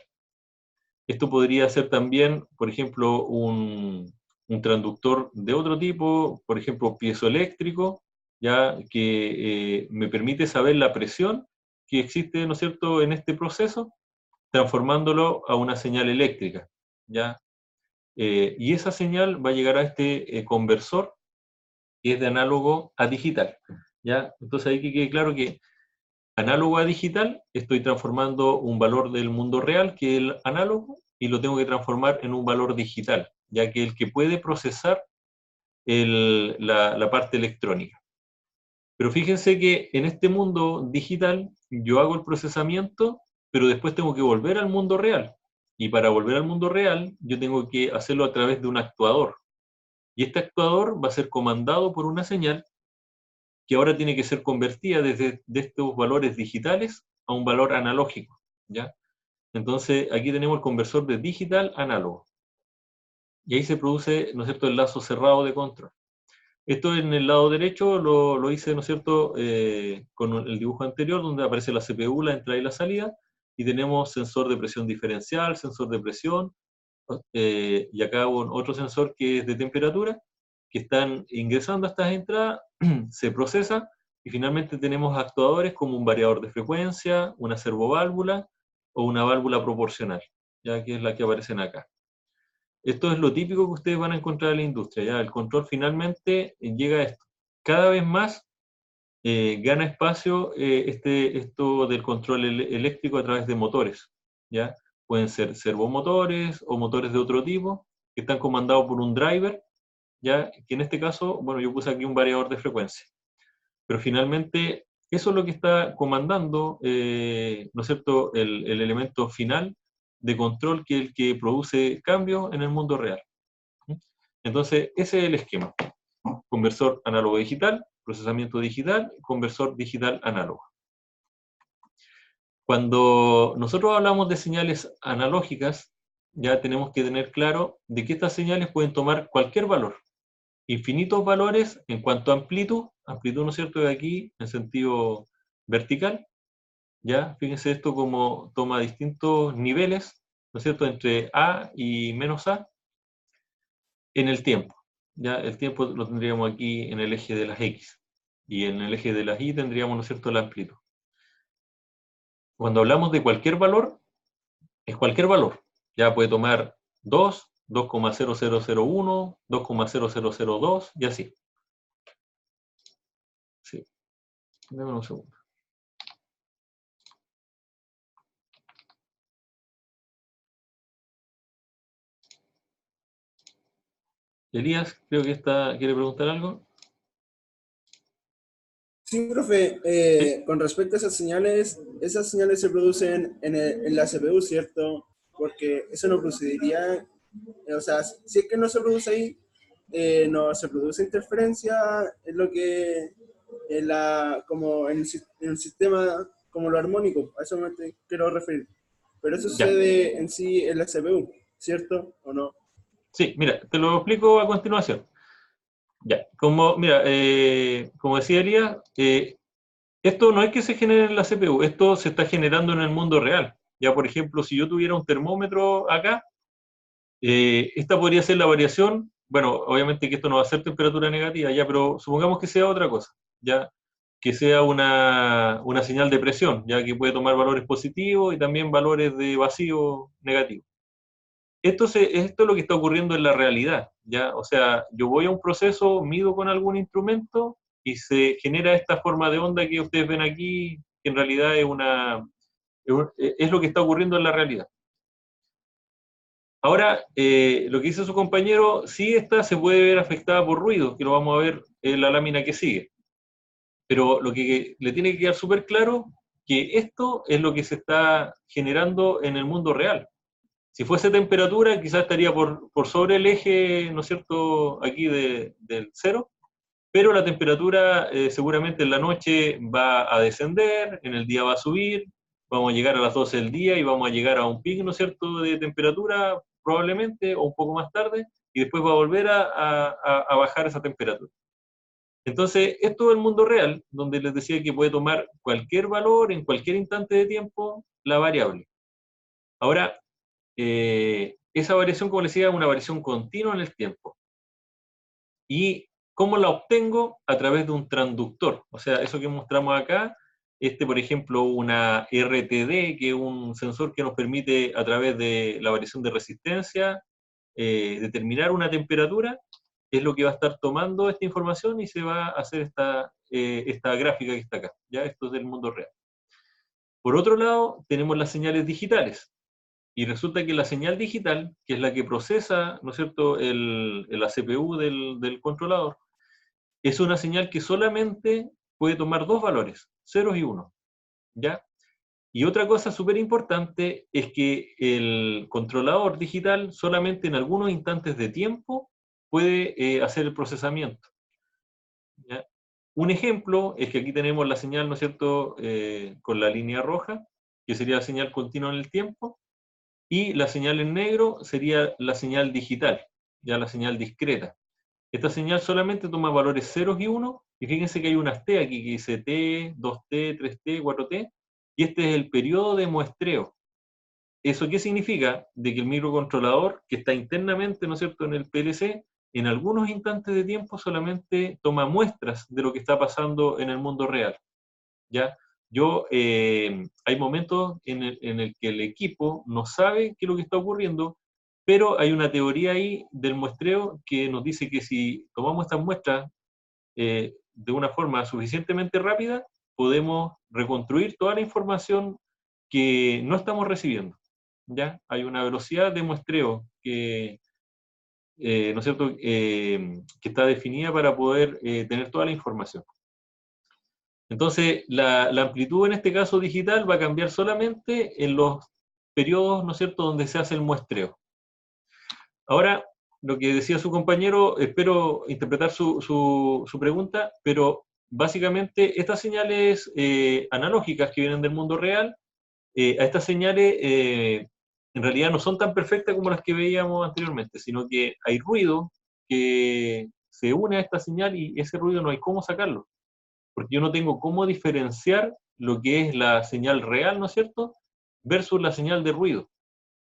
Esto podría ser también, por ejemplo, un transductor de otro tipo, por ejemplo, piezoeléctrico, ya que me permite saber la presión que existe, ¿no es cierto?, en este proceso, transformándolo a una señal eléctrica, ¿ya? Y esa señal va a llegar a este conversor que es de análogo a digital, ¿ya? Entonces ahí que quede claro que análogo a digital, estoy transformando un valor del mundo real, que es el análogo, y lo tengo que transformar en un valor digital, ya que el que puede procesar la parte electrónica. Pero fíjense que en este mundo digital yo hago el procesamiento, pero después tengo que volver al mundo real. Y para volver al mundo real, yo tengo que hacerlo a través de un actuador. Y este actuador va a ser comandado por una señal que ahora tiene que ser convertida desde de estos valores digitales a un valor analógico, ¿ya? Entonces, aquí tenemos el conversor de digital a análogo. Y ahí se produce, ¿no es cierto?, el lazo cerrado de control. Esto en el lado derecho lo hice, ¿no es cierto?, con el dibujo anterior, donde aparece la CPU, la entrada y la salida, y tenemos sensor de presión diferencial, sensor de presión, y acá otro sensor que es de temperatura, que están ingresando a estas entradas, se procesa, y finalmente tenemos actuadores como un variador de frecuencia, una servoválvula o una válvula proporcional, ya que es la que aparecen acá. Esto es lo típico que ustedes van a encontrar en la industria, ya el control finalmente llega a esto. Cada vez más gana espacio esto del control eléctrico a través de motores, ¿ya? Pueden ser servomotores o motores de otro tipo, que están comandados por un driver, ¿ya? Que en este caso, bueno, yo puse aquí un variador de frecuencia. Pero finalmente, eso es lo que está comandando, ¿no es cierto?, el elemento final de control, que es el que produce cambios en el mundo real. Entonces, ese es el esquema. Conversor análogo digital, procesamiento digital, conversor digital análogo. Cuando nosotros hablamos de señales analógicas, ya tenemos que tener claro de que estas señales pueden tomar cualquier valor. Infinitos valores en cuanto a amplitud, ¿no es cierto?, de aquí en sentido vertical, ya, fíjense esto como toma distintos niveles, ¿no es cierto?, entre A y menos A, en el tiempo, ya, el tiempo lo tendríamos aquí en el eje de las X, y en el eje de las Y tendríamos, ¿no es cierto?, la amplitud. Cuando hablamos de cualquier valor, es cualquier valor, ya puede tomar 2, 2,0001, 2,0002 y así. Sí, déjame un segundo. Elías, creo que quiere preguntar algo. Sí, profe, Sí, con respecto a esas señales se producen en la CPU, ¿cierto? Porque eso no procedería, o sea, si es que no se produce ahí, no se produce interferencia en lo que, como en el sistema, como lo armónico, a eso quiero referir. Pero eso ya. sucede en sí en la CPU, ¿cierto? ¿O no? Sí, mira, te lo explico a continuación. Ya, mira, como decía Elías, esto no es que se genere en la CPU, esto se está generando en el mundo real. Ya, por ejemplo, si yo tuviera un termómetro acá, esta podría ser la variación. Bueno, obviamente que esto no va a ser temperatura negativa, ya, pero supongamos que sea otra cosa, ya, que sea una señal de presión, ya que puede tomar valores positivos y también valores de vacío negativo. Esto es lo que está ocurriendo en la realidad, ¿ya? O sea, yo voy a un proceso, mido con algún instrumento y se genera esta forma de onda que ustedes ven aquí, que en realidad es lo que está ocurriendo en la realidad. Ahora, lo que dice su compañero, sí, esta se puede ver afectada por ruido, que lo vamos a ver en la lámina que sigue. Pero lo que le tiene que quedar súper claro, que esto es lo que se está generando en el mundo real. Si fuese temperatura, quizás estaría por sobre el eje, ¿no es cierto?, aquí del cero, pero la temperatura seguramente en la noche va a descender, en el día va a subir, vamos a llegar a las 12 del día y vamos a llegar a un pico, ¿no es cierto?, de temperatura probablemente, o un poco más tarde, y después va a volver a bajar esa temperatura. Entonces, es todo el mundo real, donde les decía que puede tomar cualquier valor en cualquier instante de tiempo la variable. Ahora, esa variación, como les decía, es una variación continua en el tiempo. ¿Y cómo la obtengo? A través de un transductor. O sea, eso que mostramos acá, por ejemplo, una RTD, que es un sensor que nos permite, a través de la variación de resistencia, determinar una temperatura, es lo que va a estar tomando esta información y se va a hacer esta gráfica que está acá. ¿Ya? Esto es del mundo real. Por otro lado, tenemos las señales digitales. Y resulta que la señal digital, que es la que procesa, ¿no es cierto?, la CPU del controlador, es una señal que solamente puede tomar dos valores, ceros y uno, ¿ya? Y otra cosa súper importante es que el controlador digital solamente en algunos instantes de tiempo puede hacer el procesamiento, ¿ya? Un ejemplo es que aquí tenemos la señal, ¿no es cierto?, con la línea roja, que sería la señal continua en el tiempo, y la señal en negro sería la señal digital, ya la señal discreta. Esta señal solamente toma valores ceros y uno, y fíjense que hay unas T aquí que dice T, 2T, 3T, 4T, y este es el periodo de muestreo. ¿Eso qué significa? De que el microcontrolador, que está internamente, ¿no es cierto?, en el PLC, en algunos instantes de tiempo solamente toma muestras de lo que está pasando en el mundo real. ¿Ya? Hay momentos en el que el equipo no sabe qué es lo que está ocurriendo, pero hay una teoría ahí del muestreo que nos dice que si tomamos estas muestras de una forma suficientemente rápida, podemos reconstruir toda la información que no estamos recibiendo. ¿Ya? Hay una velocidad de muestreo ¿no es cierto?, que está definida para poder tener toda la información. Entonces, la amplitud en este caso digital va a cambiar solamente en los periodos, ¿no es cierto?, donde se hace el muestreo. Ahora, lo que decía su compañero, espero interpretar su pregunta, pero básicamente estas señales analógicas que vienen del mundo real, a estas señales en realidad no son tan perfectas como las que veíamos anteriormente, sino que hay ruido que se une a esta señal y ese ruido no hay cómo sacarlo, porque yo no tengo cómo diferenciar lo que es la señal real, ¿no es cierto?, versus la señal de ruido.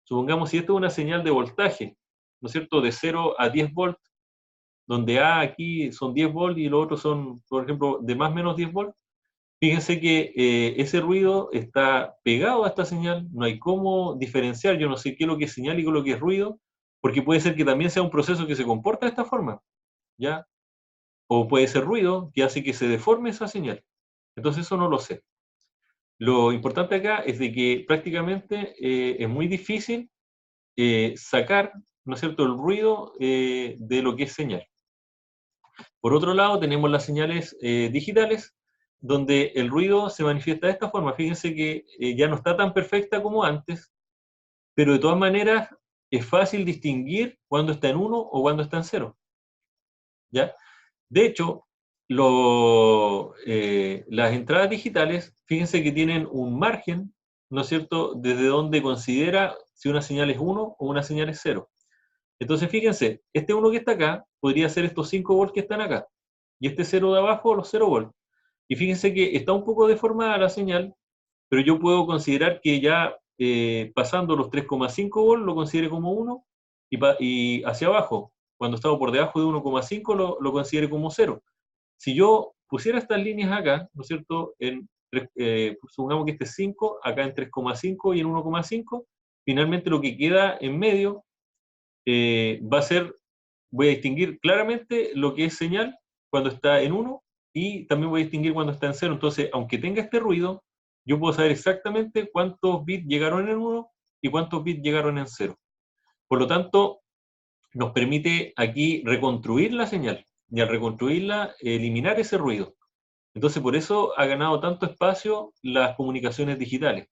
Supongamos si esto es una señal de voltaje, ¿no es cierto?, de 0 a 10 volts, donde A aquí son 10 volts y los otros son, por ejemplo, de más o menos 10 volts. Fíjense que ese ruido está pegado a esta señal, no hay cómo diferenciar, yo no sé qué es lo que es señal y qué es lo que es ruido, porque puede ser que también sea un proceso que se comporta de esta forma, ¿ya? O puede ser ruido que hace que se deforme esa señal. Entonces eso no lo sé. Lo importante acá es de que prácticamente es muy difícil sacar, ¿no es cierto?, el ruido de lo que es señal. Por otro lado, tenemos las señales digitales, donde el ruido se manifiesta de esta forma. Fíjense que ya no está tan perfecta como antes, pero de todas maneras es fácil distinguir cuando está en 1 o cuando está en 0. ¿Ya? De hecho, las entradas digitales, fíjense que tienen un margen, ¿no es cierto?, desde donde considera si una señal es 1 o una señal es 0. Entonces, fíjense, este 1 que está acá podría ser estos 5 volts que están acá, y este 0 de abajo, los 0 volts. Y fíjense que está un poco deformada la señal, pero yo puedo considerar que ya pasando los 3,5 volts lo considere como 1, y hacia abajo, cuando estaba por debajo de 1,5 lo considere como 0. Si yo pusiera estas líneas acá, ¿no es cierto?, supongamos que este es 5, acá en 3,5 y en 1,5, finalmente lo que queda en medio va a ser, voy a distinguir claramente lo que es señal cuando está en 1 y también voy a distinguir cuando está en 0. Entonces, aunque tenga este ruido, yo puedo saber exactamente cuántos bits llegaron en 1 y cuántos bits llegaron en 0. Por lo tanto, nos permite aquí reconstruir la señal y al reconstruirla, eliminar ese ruido. Entonces, por eso ha ganado tanto espacio las comunicaciones digitales,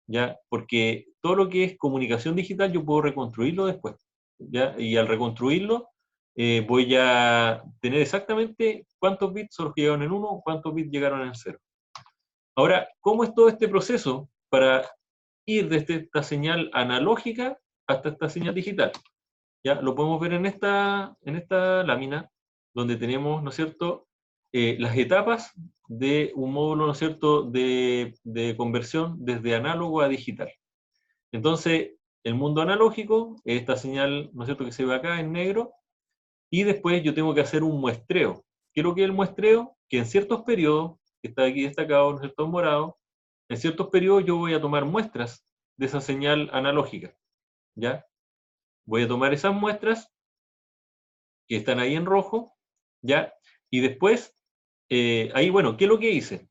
¿ya? Porque todo lo que es comunicación digital yo puedo reconstruirlo después, ¿ya? Y al reconstruirlo, voy a tener exactamente cuántos bits son los que llegaron en 1, cuántos bits llegaron en 0. Ahora, ¿cómo es todo este proceso para ir desde esta señal analógica hasta esta señal digital? Ya lo podemos ver en esta lámina, donde tenemos, ¿no es cierto?, las etapas de un módulo, ¿no es cierto?, de conversión desde análogo a digital. Entonces, el mundo analógico, esta señal, ¿no es cierto?, que se ve acá en negro, y después yo tengo que hacer un muestreo. ¿Qué es lo que es el muestreo? Que en ciertos periodos, que está aquí destacado, ¿no es cierto?, en morado, en ciertos periodos yo voy a tomar muestras de esa señal analógica, ¿ya? Voy a tomar esas muestras que están ahí en rojo, ¿ya? Y después, ahí, bueno, ¿qué es lo que hice?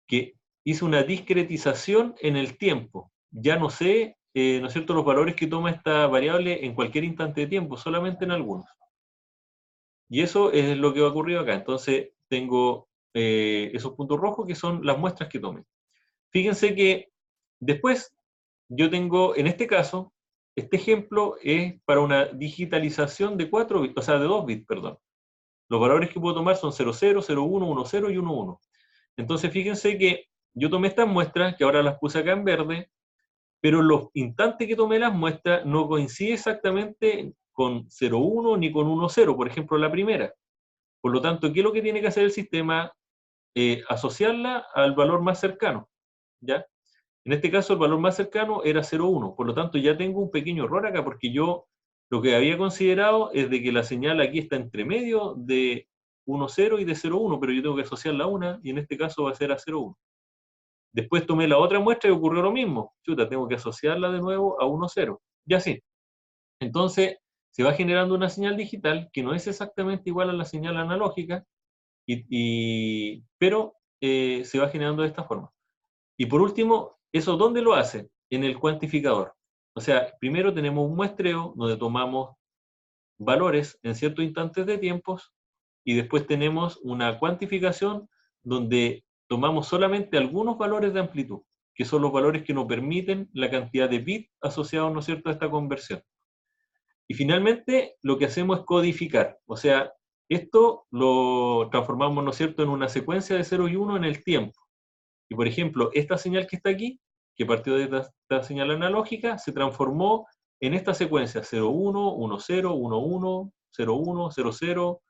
Que hice una discretización en el tiempo. Ya no sé, ¿no es cierto?, los valores que toma esta variable en cualquier instante de tiempo, solamente en algunos. Y eso es lo que ha ocurrido acá. Entonces, tengo esos puntos rojos que son las muestras que tomé. Fíjense que después yo tengo, en este caso, este ejemplo es para una digitalización de 4 bits, o sea, de 2 bits, perdón. Los valores que puedo tomar son 00, 01, 10 y 11. Entonces, fíjense que yo tomé estas muestras, que ahora las puse acá en verde, pero los instantes que tomé las muestras no coincide exactamente con 01 ni con 10, por ejemplo, la primera. Por lo tanto, ¿qué es lo que tiene que hacer el sistema? Asociarla al valor más cercano, ¿ya? En este caso, el valor más cercano era 0,1. Por lo tanto, ya tengo un pequeño error acá, porque yo lo que había considerado es de que la señal aquí está entre medio de 1,0 y de 0,1, pero yo tengo que asociarla a una, y en este caso va a ser a 0,1. Después tomé la otra muestra y ocurrió lo mismo. Chuta, tengo que asociarla de nuevo a 1,0. Y así. Entonces, se va generando una señal digital que no es exactamente igual a la señal analógica, pero se va generando de esta forma. Y por último, ¿eso dónde lo hace? En el cuantificador. O sea, primero tenemos un muestreo donde tomamos valores en ciertos instantes de tiempos y después tenemos una cuantificación donde tomamos solamente algunos valores de amplitud, que son los valores que nos permiten la cantidad de bits asociados, ¿no es cierto?, a esta conversión. Y finalmente lo que hacemos es codificar, o sea, esto lo transformamos, ¿no es cierto?, en una secuencia de 0 y 1 en el tiempo. Y por ejemplo, esta señal que está aquí, que partió de esta señal analógica, se transformó en esta secuencia 01, 10, 11, 01, 00,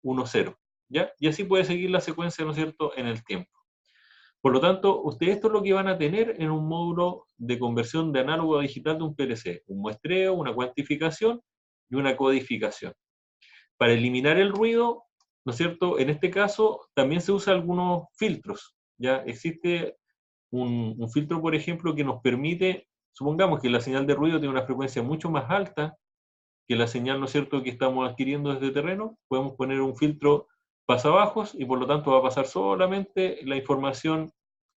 10. ¿Ya? Y así puede seguir la secuencia, ¿no es cierto?, en el tiempo. Por lo tanto, ustedes esto es lo que van a tener en un módulo de conversión de análogo a digital de un PLC. Un muestreo, una cuantificación y una codificación. Para eliminar el ruido, ¿no es cierto?, en este caso también se usan algunos filtros. Ya existe un filtro, por ejemplo, que nos permite, supongamos que la señal de ruido tiene una frecuencia mucho más alta que la señal, ¿no es cierto?, que estamos adquiriendo desde terreno, podemos poner un filtro pasabajos y por lo tanto va a pasar solamente la información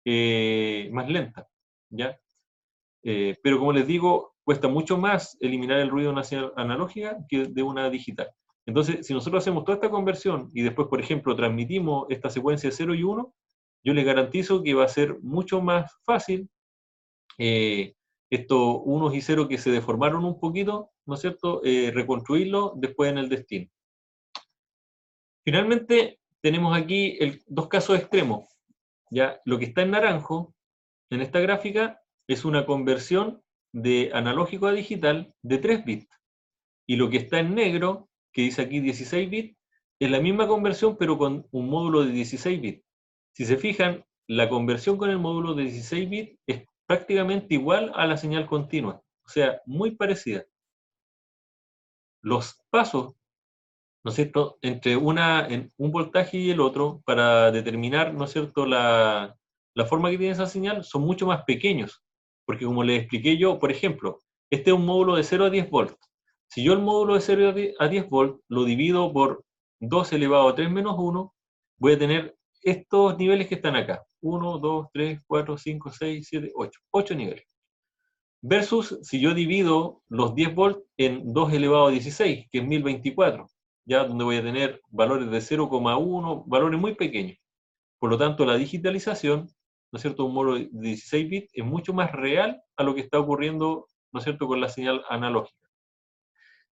más lenta, ¿ya? Pero como les digo, cuesta mucho más eliminar el ruido de una señal analógica que de una digital. Entonces, si nosotros hacemos toda esta conversión y después, por ejemplo, transmitimos esta secuencia 0 y 1, yo les garantizo que va a ser mucho más fácil estos unos y ceros que se deformaron un poquito, ¿no es cierto?, reconstruirlo después en el destino. Finalmente, tenemos aquí dos casos extremos. ¿Ya? Lo que está en naranjo, en esta gráfica, es una conversión de analógico a digital de 3 bits. Y lo que está en negro, que dice aquí 16 bits, es la misma conversión, pero con un módulo de 16 bits. Si se fijan, la conversión con el módulo de 16 bits es prácticamente igual a la señal continua. O sea, muy parecida. Los pasos, ¿no es cierto?, entre un voltaje y el otro para determinar, ¿no es cierto?, la forma que tiene esa señal son mucho más pequeños. Porque como les expliqué yo, por ejemplo, este es un módulo de 0 a 10 volts. Si yo el módulo de 0 a 10 volts lo divido por 2 elevado a 3 menos 1, voy a tener estos niveles que están acá. 1, 2, 3, 4, 5, 6, 7, 8. 8 niveles. Versus si yo divido los 10 volts en 2 elevado a 16, que es 1024, ya donde voy a tener valores de 0,1, valores muy pequeños. Por lo tanto, la digitalización, ¿no es cierto?, un módulo de 16 bits es mucho más real a lo que está ocurriendo, ¿no es cierto?, con la señal analógica.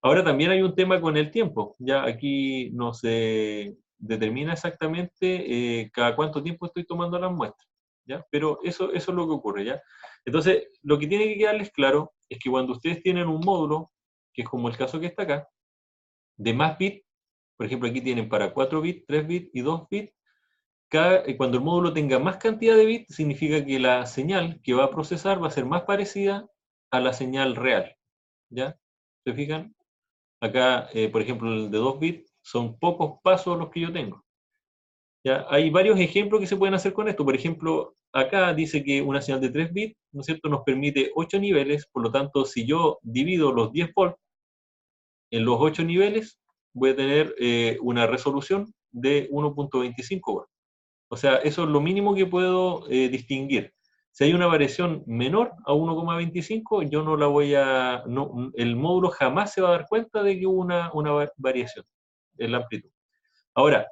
Ahora también hay un tema con el tiempo. Ya aquí no se determina exactamente cada cuánto tiempo estoy tomando las muestras, ¿ya? Pero eso es lo que ocurre, ¿ya? Entonces, lo que tiene que quedarles claro es que cuando ustedes tienen un módulo, que es como el caso que está acá, de más bits, por ejemplo, aquí tienen para 4 bits, 3 bits y 2 bits, cuando el módulo tenga más cantidad de bits, significa que la señal que va a procesar va a ser más parecida a la señal real, ¿ya? ¿Se fijan? Acá, por ejemplo, el de 2 bits, son pocos pasos los que yo tengo. ¿Ya? Hay varios ejemplos que se pueden hacer con esto. Por ejemplo, acá dice que una señal de 3 bits, ¿no es cierto?, nos permite 8 niveles. Por lo tanto, si yo divido los 10 volts en los 8 niveles, voy a tener una resolución de 1.25 volts. O sea, eso es lo mínimo que puedo distinguir. Si hay una variación menor a 1,25, yo no la voy a... No, el módulo jamás se va a dar cuenta de que hubo una variación en la amplitud. Ahora,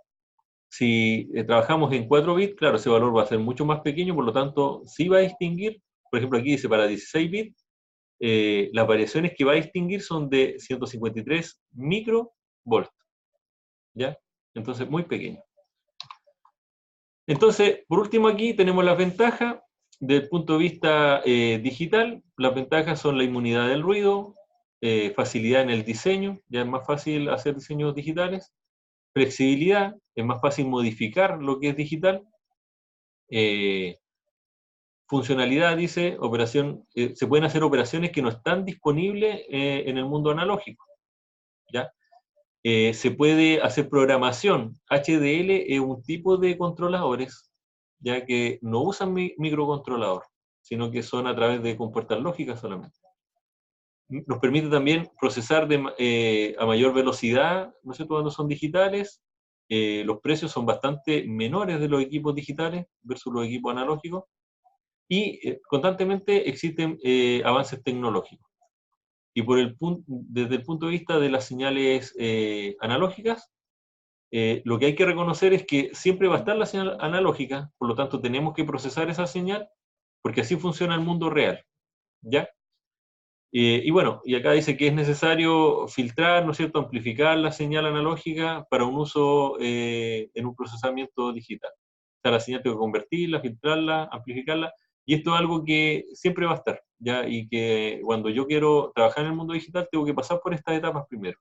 si trabajamos en 4 bits, claro, ese valor va a ser mucho más pequeño, por lo tanto, sí va a distinguir, por ejemplo, aquí dice para 16 bits, las variaciones que va a distinguir son de 153 microvolts, ¿ya? Entonces, muy pequeño. Entonces, por último aquí tenemos las ventajas desde el punto de vista digital. Las ventajas son la inmunidad del ruido, facilidad en el diseño, ya es más fácil hacer diseños digitales, flexibilidad, es más fácil modificar lo que es digital, funcionalidad, dice, se pueden hacer operaciones que no están disponibles en el mundo analógico, ¿ya? Se puede hacer programación. HDL es un tipo de controladores, ya que no usan microcontrolador, sino que son a través de compuertas lógicas solamente. Nos permite también procesar a mayor velocidad, ¿no es cierto?, cuando son digitales. Los precios son bastante menores de los equipos digitales versus los equipos analógicos. Y constantemente existen avances tecnológicos. Y desde el punto de vista de las señales analógicas, lo que hay que reconocer es que siempre va a estar la señal analógica, por lo tanto tenemos que procesar esa señal, porque así funciona el mundo real, ¿ya? Y bueno, y acá dice que es necesario filtrar, ¿no es cierto?, amplificar la señal analógica para un uso en un procesamiento digital. O sea, la señal tengo que convertirla, filtrarla, amplificarla, y esto es algo que siempre va a estar, ¿ya? Y que cuando yo quiero trabajar en el mundo digital tengo que pasar por estas etapas primero.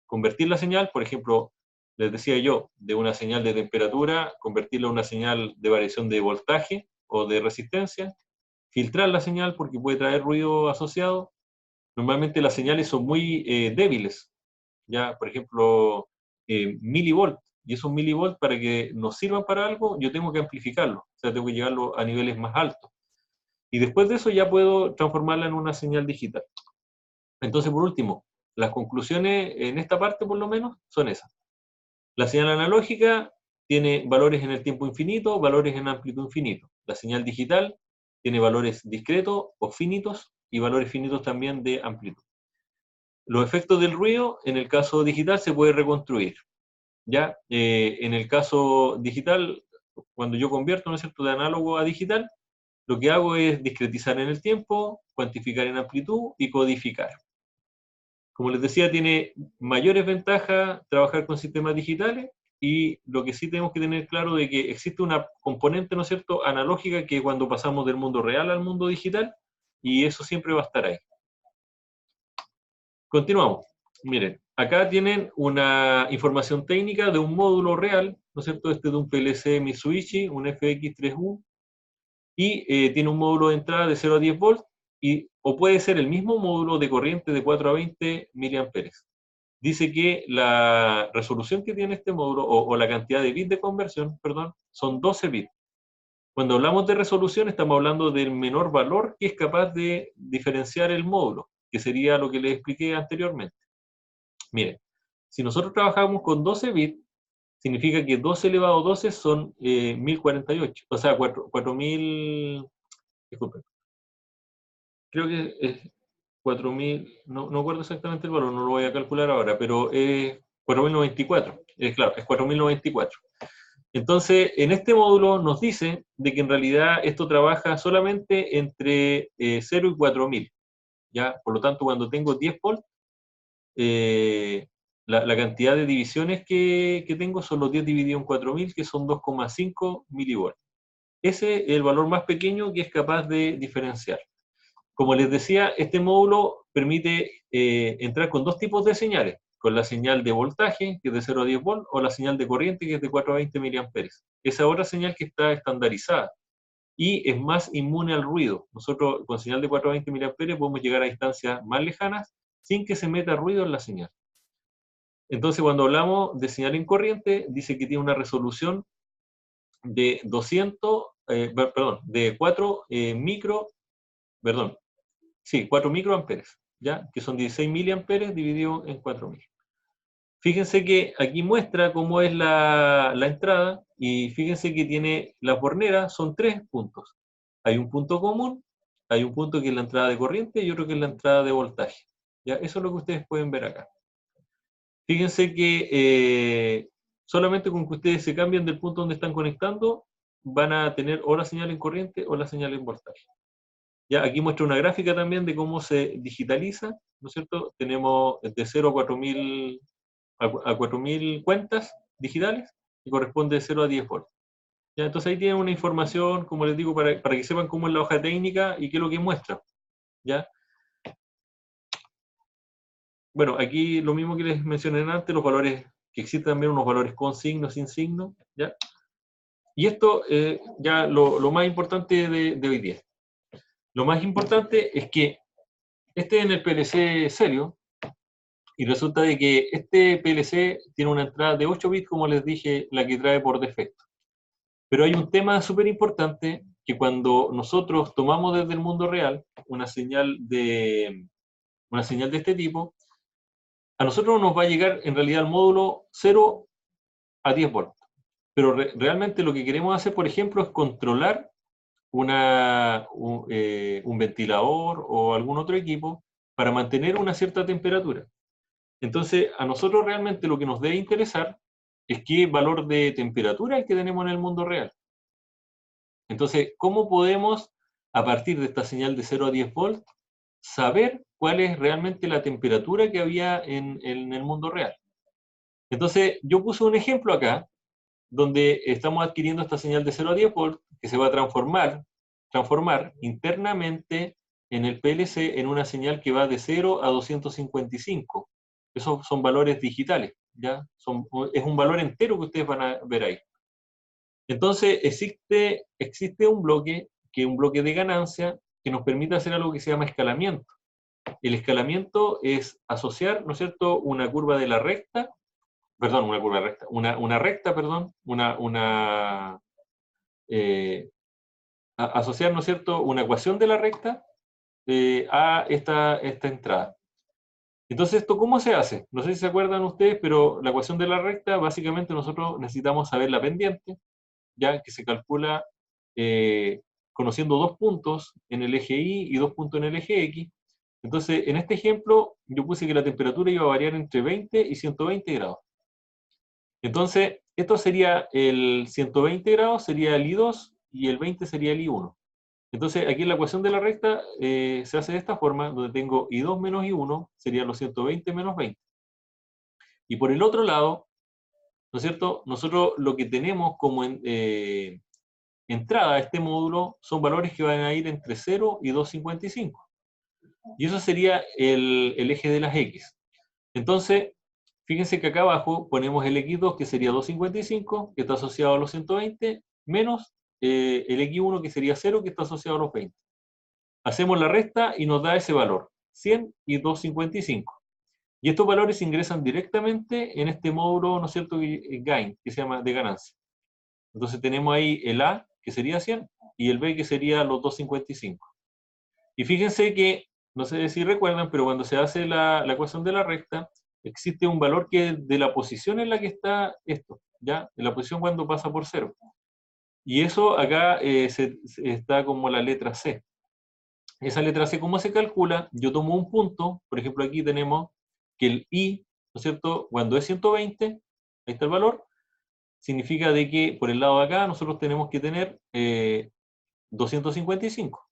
Convertir la señal, por ejemplo, les decía yo, de una señal de temperatura, convertirla a una señal de variación de voltaje o de resistencia, filtrar la señal porque puede traer ruido asociado. Normalmente las señales son muy débiles, ya, por ejemplo, milivolt, y esos milivolt para que nos sirvan para algo, yo tengo que amplificarlo, o sea, tengo que llevarlo a niveles más altos. Y después de eso ya puedo transformarla en una señal digital. Entonces, por último, las conclusiones en esta parte, por lo menos, son esas. La señal analógica tiene valores en el tiempo infinito, valores en amplitud infinito. La señal digital tiene valores discretos o finitos y valores finitos también de amplitud. Los efectos del ruido, en el caso digital, se puede reconstruir. ¿Ya? En el caso digital, cuando yo convierto, ¿no es cierto?, de análogo a digital, lo que hago es discretizar en el tiempo, cuantificar en amplitud y codificar. Como les decía, tiene mayores ventajas trabajar con sistemas digitales, y lo que sí tenemos que tener claro de que existe una componente, ¿no es cierto?, analógica, que cuando pasamos del mundo real al mundo digital, y eso siempre va a estar ahí. Continuamos. Miren, acá tienen una información técnica de un módulo real, ¿no es cierto? Este de un PLC Mitsubishi, un FX3U, y tiene un módulo de entrada de 0 a 10 volts, o puede ser el mismo módulo de corriente de 4 a 20 miliamperes. Dice que la resolución que tiene este módulo, o la cantidad de bits de conversión, perdón, son 12 bits. Cuando hablamos de resolución, estamos hablando del menor valor que es capaz de diferenciar el módulo, que sería lo que les expliqué anteriormente. Miren, si nosotros trabajamos con 12 bits, significa que 12 elevado a 12 son 1048, o sea, 4000, disculpen, creo que es 4000, no acuerdo exactamente el valor, no lo voy a calcular ahora, pero es 4094, claro, es 4094. Entonces, en este módulo nos dice de que en realidad esto trabaja solamente entre 0 y 4000, ¿ya? Por lo tanto, cuando tengo 10 volts, la cantidad de divisiones que tengo son los 10 dividido en 4000, que son 2,5 milivolts. Ese es el valor más pequeño que es capaz de diferenciar. Como les decía, este módulo permite entrar con dos tipos de señales, con la señal de voltaje, que es de 0 a 10 volts, o la señal de corriente, que es de 4 a 20 miliamperes. Esa otra señal que está estandarizada y es más inmune al ruido. Nosotros con señal de 4 a 20 miliamperes podemos llegar a distancias más lejanas sin que se meta ruido en la señal. Entonces, cuando hablamos de señal en corriente, dice que tiene una resolución de 4 4 microamperes, ¿ya? Que son 16 miliamperes dividido en 4000. Fíjense que aquí muestra cómo es la entrada, y fíjense que tiene las borneras, son 3 puntos. Hay un punto común, hay un punto que es la entrada de corriente y otro que es la entrada de voltaje. ¿Ya? Eso es lo que ustedes pueden ver acá. Fíjense que solamente con que ustedes se cambien del punto donde están conectando, van a tener o la señal en corriente o la señal en voltaje. Ya, aquí muestra una gráfica también de cómo se digitaliza, ¿no es cierto? Tenemos de 0 a 4000, a 4000 cuentas digitales, y corresponde de 0 a 10 volts. Ya, entonces ahí tienen una información, como les digo, para que sepan cómo es la hoja técnica y qué es lo que muestra. ¿Ya? Bueno, aquí lo mismo que les mencioné antes, los valores, que existen también unos valores con signo, sin signo, ¿ya? Y esto ya lo más importante de hoy día. Lo más importante es que este es en el PLC serio, y resulta de que este PLC tiene una entrada de 8 bits, como les dije, la que trae por defecto. Pero hay un tema súper importante, que cuando nosotros tomamos desde el mundo real una señal de este tipo, a nosotros nos va a llegar en realidad al módulo 0 a 10 volts. Pero realmente lo que queremos hacer, por ejemplo, es controlar un ventilador o algún otro equipo para mantener una cierta temperatura. Entonces, a nosotros realmente lo que nos debe interesar es qué valor de temperatura es que tenemos en el mundo real. Entonces, ¿cómo podemos, a partir de esta señal de 0 a 10 volts, saber cuál es realmente la temperatura que había en el mundo real? Entonces, yo puse un ejemplo acá, donde estamos adquiriendo esta señal de 0 a 10 volts, que se va a transformar internamente en el PLC en una señal que va de 0 a 255. Esos son valores digitales, ¿ya? Es un valor entero que ustedes van a ver ahí. Entonces, existe un bloque, que es un bloque de ganancia, que nos permite hacer algo que se llama escalamiento. El escalamiento es asociar, ¿no es cierto?, una curva de la recta, perdón, una curva recta, una recta, perdón, asociar, ¿no es cierto?, una ecuación de la recta a esta entrada. Entonces, ¿esto cómo se hace? No sé si se acuerdan ustedes, pero la ecuación de la recta, básicamente nosotros necesitamos saber la pendiente, ya que se calcula conociendo 2 puntos en el eje Y y 2 puntos en el eje X. Entonces, en este ejemplo, yo puse que la temperatura iba a variar entre 20 y 120 grados. Entonces, esto sería el 120 grados, sería el I2, y el 20 sería el I1. Entonces, aquí en la ecuación de la recta se hace de esta forma, donde tengo I2 menos I1, sería los 120 menos 20. Y por el otro lado, ¿no es cierto? Nosotros lo que tenemos como entrada a este módulo son valores que van a ir entre 0 y 255. Y eso sería el eje de las X. Entonces, fíjense que acá abajo ponemos el X2, que sería 255, que está asociado a los 120, menos el X1, que sería 0, que está asociado a los 20. Hacemos la resta y nos da ese valor, 100 y 255. Y estos valores ingresan directamente en este módulo, ¿no es cierto?, gain, que se llama de ganancia. Entonces tenemos ahí el A, que sería 100, y el B, que sería los 255. Y fíjense que, no sé si recuerdan, pero cuando se hace la ecuación de la recta, existe un valor que es de la posición en la que está esto, ¿ya? En la posición cuando pasa por 0. Y eso acá está como la letra C. Esa letra C, ¿cómo se calcula? Yo tomo un punto, por ejemplo, aquí tenemos que el I, ¿no es cierto?, cuando es 120, ahí está el valor, significa de que por el lado de acá nosotros tenemos que tener 255.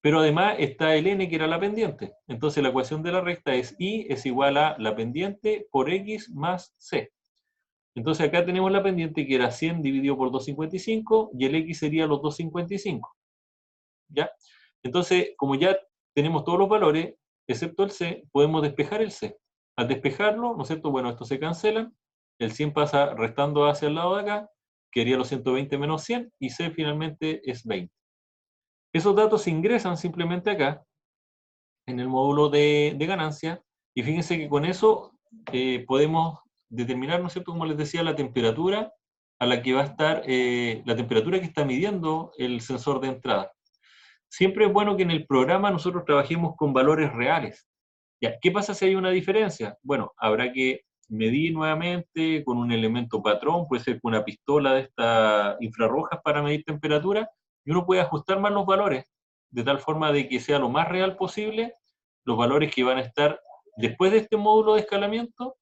Pero además está el n, que era la pendiente. Entonces la ecuación de la recta es I es igual a la pendiente por X más C. Entonces acá tenemos la pendiente, que era 100 dividido por 255, y el X sería los 255. ¿Ya? Entonces, como ya tenemos todos los valores, excepto el C, podemos despejar el C. Al despejarlo, ¿no es cierto? Bueno, estos se cancelan, el 100 pasa restando hacia el lado de acá, que haría los 120 menos 100, y C finalmente es 20. Esos datos se ingresan simplemente acá, en el módulo de ganancia, y fíjense que con eso podemos determinar, ¿no es cierto?, como les decía, la temperatura a la que va a estar, la temperatura que está midiendo el sensor de entrada. Siempre es bueno que en el programa nosotros trabajemos con valores reales. ¿Ya? ¿Qué pasa si hay una diferencia? Bueno, habrá que medir nuevamente con un elemento patrón, puede ser con una pistola de estas infrarrojas para medir temperatura, y uno puede ajustar más los valores, de tal forma de que sea lo más real posible los valores que van a estar después de este módulo de escalamiento,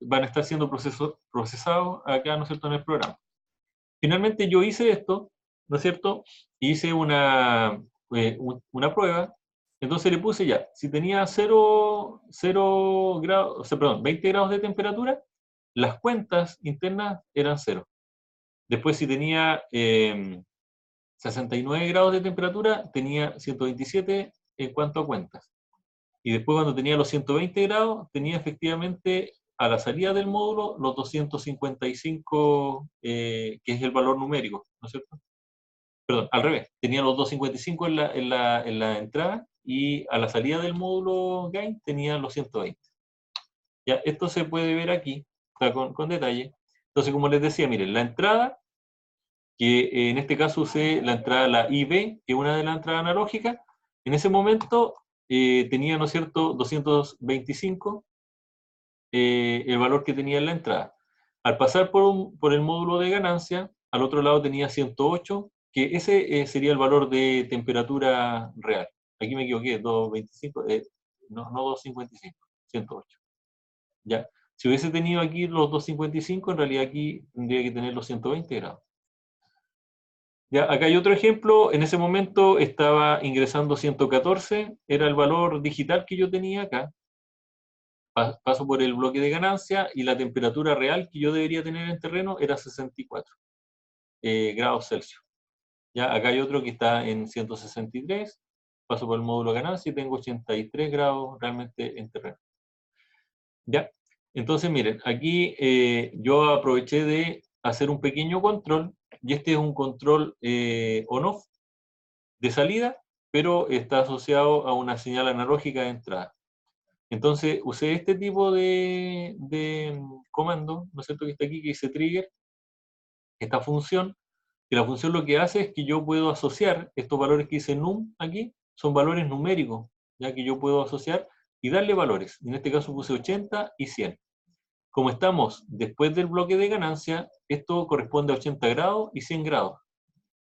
van a estar siendo procesados acá, ¿no es cierto?, en el programa. Finalmente yo hice esto, ¿no es cierto? Hice una prueba, entonces le puse ya, si tenía 0 grados, o sea, perdón, 20 grados de temperatura, las cuentas internas eran 0. Después, si tenía 69 grados de temperatura, tenía 127 en cuanto a cuentas. Y después, cuando tenía los 120 grados, tenía efectivamente a la salida del módulo los 255, que es el valor numérico, ¿no es cierto? Perdón, al revés, tenía los 255 en la entrada, y a la salida del módulo gain tenía los 120. Ya, esto se puede ver aquí, está con detalle. Entonces, como les decía, miren, la entrada, que en este caso usé la entrada, la IB, que es una de las entradas analógicas, en ese momento tenía, ¿no es cierto?, 225, el valor que tenía en la entrada. Al pasar por el módulo de ganancia, al otro lado tenía 108, que ese sería el valor de temperatura real. Aquí me equivoqué, 225, no 255, 108. ¿Ya? Si hubiese tenido aquí los 255, en realidad aquí tendría que tener los 120 grados. Ya, acá hay otro ejemplo. En ese momento estaba ingresando 114, era el valor digital que yo tenía acá. Paso por el bloque de ganancia, y la temperatura real que yo debería tener en terreno era 64 grados Celsius. Ya, acá hay otro que está en 163, paso por el módulo de ganancia y tengo 83 grados realmente en terreno. Ya, entonces miren, aquí yo aproveché de hacer un pequeño control, y este es un control on-off de salida, pero está asociado a una señal analógica de entrada. Entonces usé este tipo de comando, ¿no es cierto?, que está aquí, que dice trigger, esta función, que la función lo que hace es que yo puedo asociar estos valores que dice num aquí, son valores numéricos, ya que yo puedo asociar y darle valores. En este caso puse 80 y 100. Como estamos después del bloque de ganancia, esto corresponde a 80 grados y 100 grados.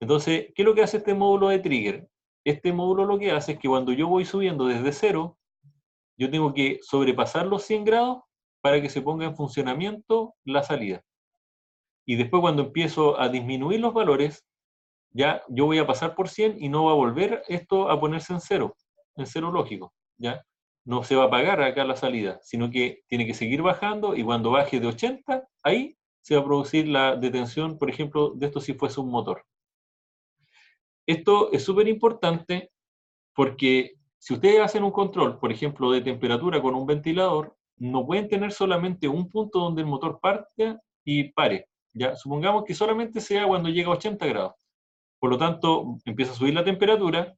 Entonces, ¿qué es lo que hace este módulo de trigger? Este módulo lo que hace es que cuando yo voy subiendo desde cero, yo tengo que sobrepasar los 100 grados para que se ponga en funcionamiento la salida. Y después cuando empiezo a disminuir los valores, ya yo voy a pasar por 100 y no va a volver esto a ponerse en cero lógico, ¿ya? No se va a apagar acá la salida, sino que tiene que seguir bajando y cuando baje de 80, ahí se va a producir la detención, por ejemplo, de esto si fuese un motor. Esto es súper importante porque si ustedes hacen un control, por ejemplo, de temperatura con un ventilador, no pueden tener solamente un punto donde el motor parte y pare. ¿Ya? Supongamos que solamente sea cuando llega a 80 grados. Por lo tanto, empieza a subir la temperatura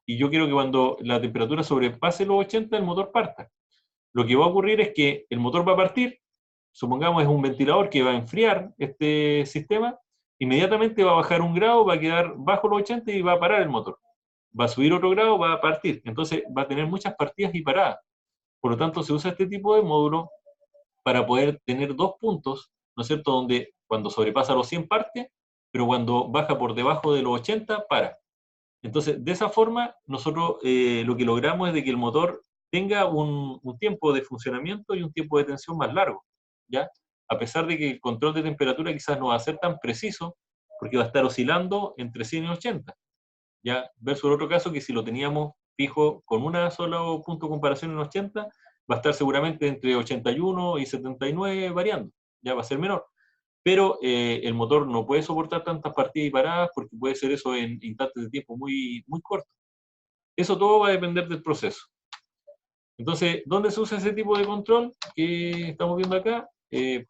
y yo quiero que cuando la temperatura sobrepase los 80, el motor parta. Lo que va a ocurrir es que el motor va a partir, supongamos es un ventilador que va a enfriar este sistema, inmediatamente va a bajar un grado, va a quedar bajo los 80 y va a parar el motor. Va a subir otro grado, va a partir. Entonces va a tener muchas partidas y paradas. Por lo tanto, se usa este tipo de módulo para poder tener dos puntos, ¿no es cierto?, donde cuando sobrepasa los 100 parte, pero cuando baja por debajo de los 80, para. Entonces, de esa forma, nosotros lo que logramos es de que el motor tenga un tiempo de funcionamiento y un tiempo de tensión más largo, ¿ya? A pesar de que el control de temperatura quizás no va a ser tan preciso, porque va a estar oscilando entre 100 y 80, ¿ya? Versus el otro caso que si lo teníamos fijo con una sola punto de comparación en 80, va a estar seguramente entre 81 y 79 variando, ya va a ser menor. Pero el motor no puede soportar tantas partidas y paradas porque puede ser eso en instantes de tiempo muy, muy cortos. Eso todo va a depender del proceso. Entonces, ¿dónde se usa ese tipo de control que estamos viendo acá?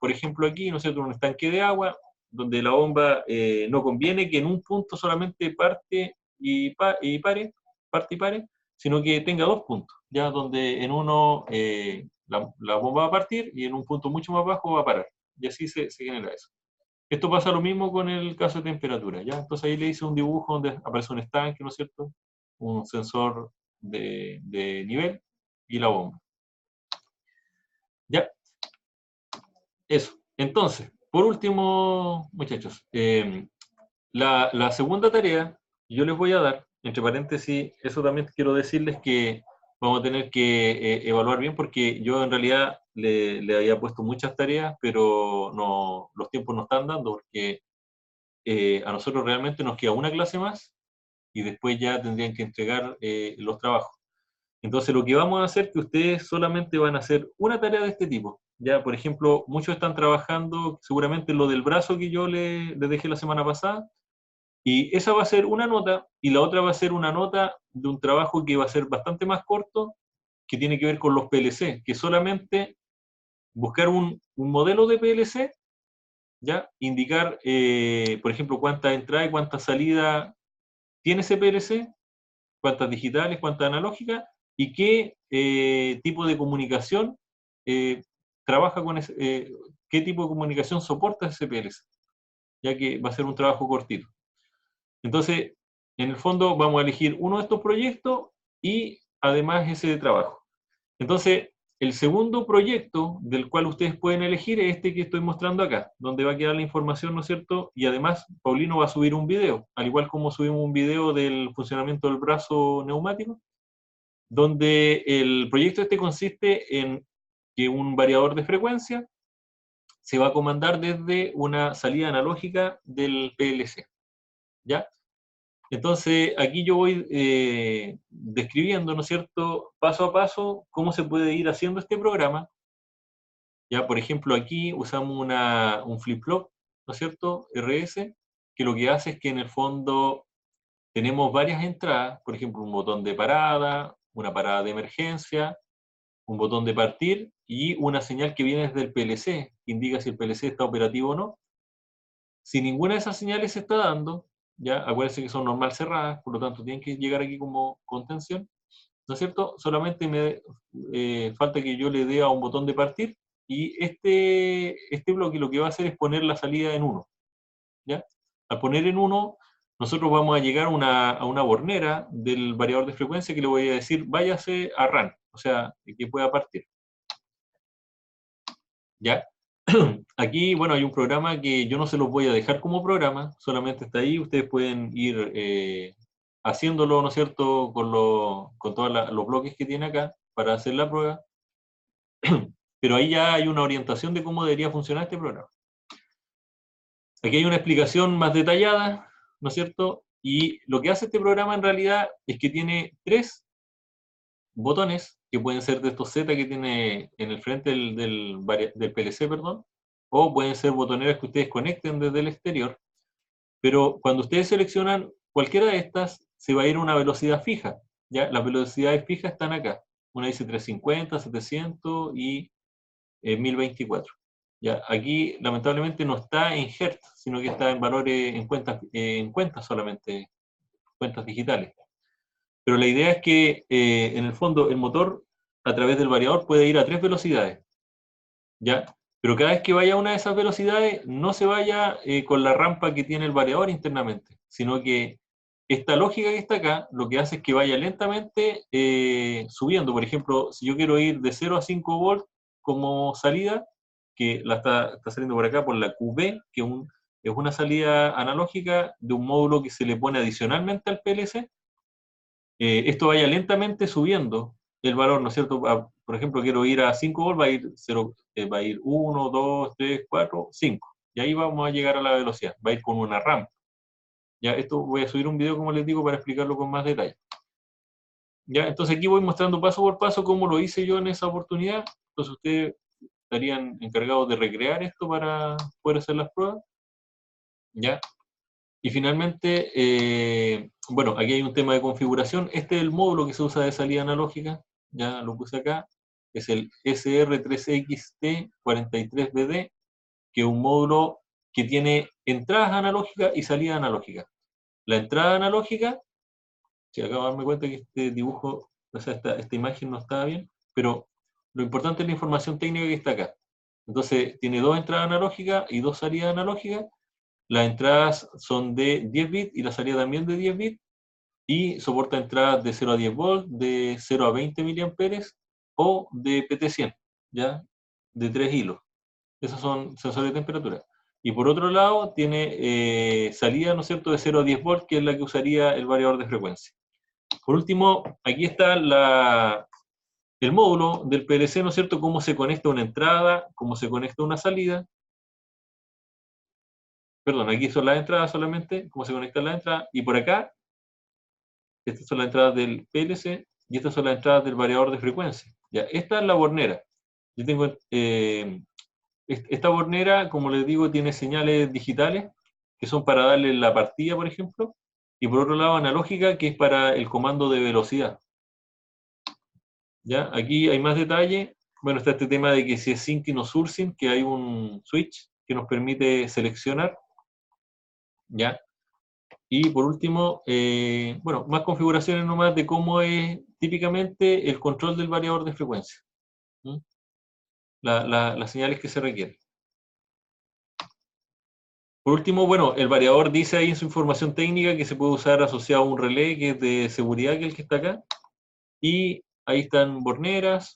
Por ejemplo, aquí, ¿no es cierto?, un estanque de agua, donde la bomba no conviene que en un punto solamente parte y pare, sino que tenga dos puntos, ya donde en uno la bomba va a partir y en un punto mucho más bajo va a parar. Y así se genera eso. Esto pasa lo mismo con el caso de temperatura, ¿ya? Entonces ahí le hice un dibujo donde aparece un estanque, ¿no es cierto? Un sensor de nivel y la bomba. ¿Ya? Eso. Entonces, por último, muchachos, la segunda tarea yo les voy a dar, entre paréntesis, eso también quiero decirles que vamos a tener que evaluar bien porque yo en realidad le había puesto muchas tareas, pero no, los tiempos no están dando porque a nosotros realmente nos queda una clase más y después ya tendrían que entregar los trabajos. Entonces lo que vamos a hacer es que ustedes solamente van a hacer una tarea de este tipo. Ya, por ejemplo, muchos están trabajando seguramente lo del brazo que yo les dejé la semana pasada, y esa va a ser una nota, y la otra va a ser una nota de un trabajo que va a ser bastante más corto, que tiene que ver con los PLC, que solamente buscar un modelo de PLC, ¿ya? Indicar, por ejemplo, cuánta entrada y cuánta salida tiene ese PLC, cuántas digitales, cuántas analógicas, y qué tipo de comunicación trabaja con ese, qué tipo de comunicación soporta ese PLC, ya que va a ser un trabajo cortito. Entonces, en el fondo vamos a elegir uno de estos proyectos y además ese de trabajo. Entonces, el segundo proyecto del cual ustedes pueden elegir es este que estoy mostrando acá, donde va a quedar la información, ¿no es cierto? Y además, Paulino va a subir un video, al igual como subimos un video del funcionamiento del brazo neumático, donde el proyecto este consiste en que un variador de frecuencia se va a comandar desde una salida analógica del PLC, ¿ya? Entonces, aquí yo voy describiendo, ¿no es cierto?, paso a paso, cómo se puede ir haciendo este programa. Ya, por ejemplo, aquí usamos un flip-flop, ¿no es cierto?, RS, que lo que hace es que en el fondo tenemos varias entradas, por ejemplo, un botón de parada, una parada de emergencia, un botón de partir y una señal que viene desde el PLC, que indica si el PLC está operativo o no. Si ninguna de esas señales se está dando, ya acuérdense que son normal cerradas, por lo tanto tienen que llegar aquí como contención, ¿no es cierto? Solamente me falta que yo le dé a un botón de partir y este bloque lo que va a hacer es poner la salida en 1, ¿ya? Al poner en 1, nosotros vamos a llegar a una bornera del variador de frecuencia que le voy a decir váyase a RAN, o sea, que pueda partir, ¿ya? Aquí, bueno, hay un programa que yo no se los voy a dejar como programa, solamente está ahí, ustedes pueden ir haciéndolo, ¿no es cierto?, con todos los bloques que tiene acá para hacer la prueba, pero ahí ya hay una orientación de cómo debería funcionar este programa. Aquí hay una explicación más detallada, ¿no es cierto? Y lo que hace este programa en realidad es que tiene 3 botones, que pueden ser de estos Z que tiene en el frente del PLC, perdón, o pueden ser botoneras que ustedes conecten desde el exterior, pero cuando ustedes seleccionan cualquiera de estas, se va a ir a una velocidad fija, ¿ya? Las velocidades fijas están acá, una dice 350, 700 y 1024. Ya, aquí lamentablemente no está en Hertz, sino que está en valores, en cuentas solamente, cuentas digitales. Pero la idea es que en el fondo el motor a través del variador puede ir a 3 velocidades, ¿ya? Pero cada vez que vaya a una de esas velocidades, no se vaya con la rampa que tiene el variador internamente, sino que esta lógica que está acá, lo que hace es que vaya lentamente subiendo. Por ejemplo, si yo quiero ir de 0 a 5 volts como salida, que está saliendo por acá por la QB, que es una salida analógica de un módulo que se le pone adicionalmente al PLC, esto vaya lentamente subiendo el valor, ¿no es cierto? Por ejemplo, quiero ir a 5 volts, va a ir 0, va a ir 1, 2, 3, 4, 5. Y ahí vamos a llegar a la velocidad. Va a ir con una rampa. Ya, esto voy a subir un video, como les digo, para explicarlo con más detalle. Ya, entonces aquí voy mostrando paso por paso cómo lo hice yo en esa oportunidad. Entonces ustedes estarían encargados de recrear esto para poder hacer las pruebas. Ya, y finalmente, bueno, aquí hay un tema de configuración. Este es el módulo que se usa de salida analógica, ya lo puse acá, es el SR3XT43BD, que es un módulo que tiene entradas analógicas y salida analógica. La entrada analógica, si acabo de darme cuenta que este dibujo, o sea, esta imagen no estaba bien, pero lo importante es la información técnica que está acá. Entonces, tiene 2 entradas analógicas y 2 salidas analógicas. Las entradas son de 10 bits y la salida también de 10 bits y soporta entradas de 0 a 10 volts, de 0 a 20 miliamperes o de PT100, ¿ya? De 3 hilos. Esos son sensores de temperatura. Y por otro lado, tiene salida, ¿no es cierto?, de 0 a 10 volts, que es la que usaría el variador de frecuencia. Por último, aquí está el módulo del PLC, ¿no es cierto?, cómo se conecta una entrada, cómo se conecta una salida. Perdón, aquí son las entradas solamente, cómo se conectan las entradas. Y por acá, estas son las entradas del PLC y estas son las entradas del variador de frecuencia. Ya, esta es la bornera. Yo tengo esta bornera, como les digo, tiene señales digitales que son para darle la partida, por ejemplo, y por otro lado analógica, que es para el comando de velocidad. ¿Ya? Aquí hay más detalle. Bueno, está este tema de que si es syncing o sourcing, que hay un switch que nos permite seleccionar. ¿Ya? Y por último, bueno, más configuraciones nomás de cómo es típicamente el control del variador de frecuencia. Las señales que se requieren. Por último, bueno, el variador dice ahí en su información técnica que se puede usar asociado a un relé que es de seguridad, que es el que está acá. Y ahí están borneras.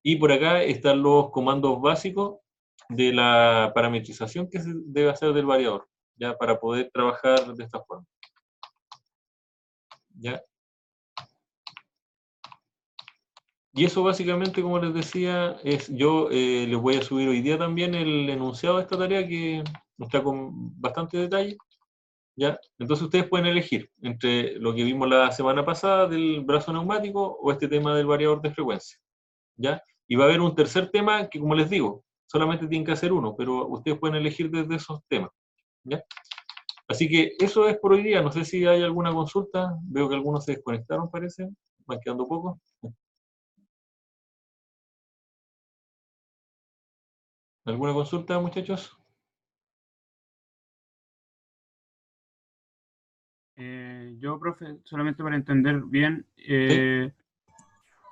Y por acá están los comandos básicos de la parametrización que se debe hacer del variador, ya para poder trabajar de esta forma. ¿Ya? Y eso básicamente, como les decía, yo les voy a subir hoy día también el enunciado de esta tarea que está con bastante detalle. ¿Ya? Entonces ustedes pueden elegir entre lo que vimos la semana pasada del brazo neumático o este tema del variador de frecuencia. ¿Ya? Y va a haber un tercer tema que, como les digo, solamente tienen que hacer uno, pero ustedes pueden elegir desde esos temas. ¿Ya? Así que eso es por hoy día. No sé si hay alguna consulta. Veo que algunos se desconectaron, parece. Van quedando pocos. ¿Alguna consulta, muchachos? Yo, profe, solamente para entender bien,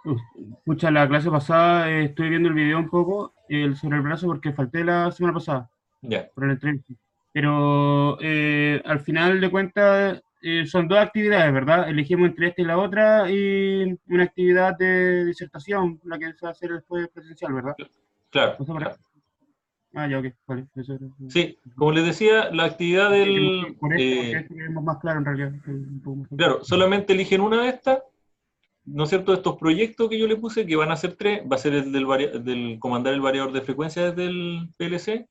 Sí, escucha, la clase pasada estoy viendo el video un poco sobre el brazo porque falté la semana pasada ya. por el entrevista. Pero al final de cuentas son 2 actividades, ¿verdad? Elegimos entre esta y la otra y una actividad de disertación, la que se va a hacer después presencial, ¿verdad? Claro, O sea, claro. Ah, ya, ok, vale. Eso era. Sí, como les decía, la actividad del... Porque esto queremos más claro en realidad. Un poco más claro. claro, solamente eligen una de estas, ¿no es cierto? Estos proyectos que yo le puse, que van a ser 3, va a ser el del comandar el variador de frecuencia desde el PLC,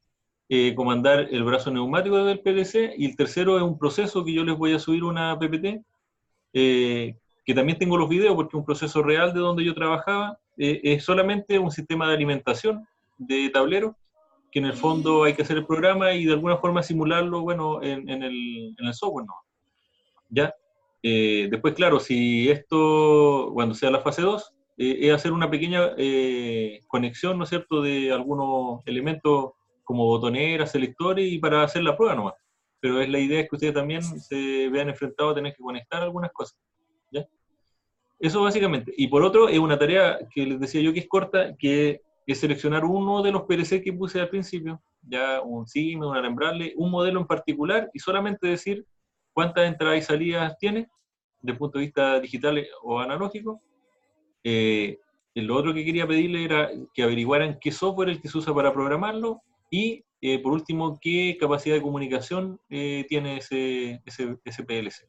comandar el brazo neumático desde el PLC, y el tercero es un proceso que yo les voy a subir una PPT, que también tengo los videos porque es un proceso real de donde yo trabajaba, es solamente un sistema de alimentación de tablero, que en el fondo hay que hacer el programa y de alguna forma simularlo, bueno, en el software, ¿no? ¿Ya? Después, claro, si esto, cuando sea la fase 2, es hacer una pequeña conexión, ¿no es cierto?, de algunos elementos como botoneras, selectores, y para hacer la prueba nomás. Pero es la idea es que ustedes también se vean enfrentados a tener que conectar algunas cosas, ¿ya? Eso básicamente. Y por otro, es una tarea que les decía yo que es corta, que es seleccionar uno de los PLC que puse al principio, ya un Siemens, un alambrable, un modelo en particular, y solamente decir cuántas entradas y salidas tiene, desde el punto de vista digital o analógico. Lo otro que quería pedirle era que averiguaran qué software es el que se usa para programarlo, y por último, qué capacidad de comunicación tiene ese PLC.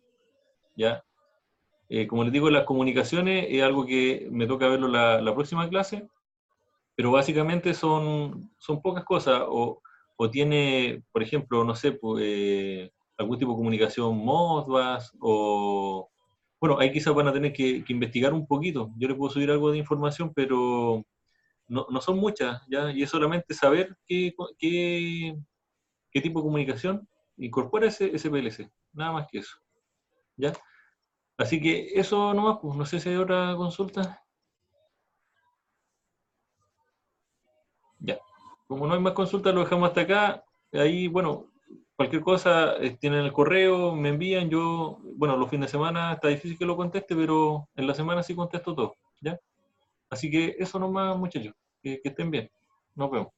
¿Ya? Como les digo, las comunicaciones es algo que me toca verlo la próxima clase, pero básicamente son pocas cosas, o tiene, por ejemplo, no sé, pues, algún tipo de comunicación Modbus, o, bueno, ahí quizás van a tener que investigar un poquito. Yo les puedo subir algo de información, pero no son muchas, ¿ya? Y es solamente saber qué tipo de comunicación incorpora ese PLC, nada más que eso, ¿ya? Así que eso nomás, pues no sé si hay otra consulta. Ya. Como no hay más consultas, lo dejamos hasta acá. Ahí, bueno, cualquier cosa, tienen el correo, me envían, yo, bueno, los fines de semana está difícil que lo conteste, pero en la semana sí contesto todo, ¿ya? Así que eso nomás, muchachos, que estén bien. Nos vemos.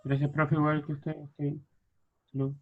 Gracias, profe, igual que usted. Sí. Salud.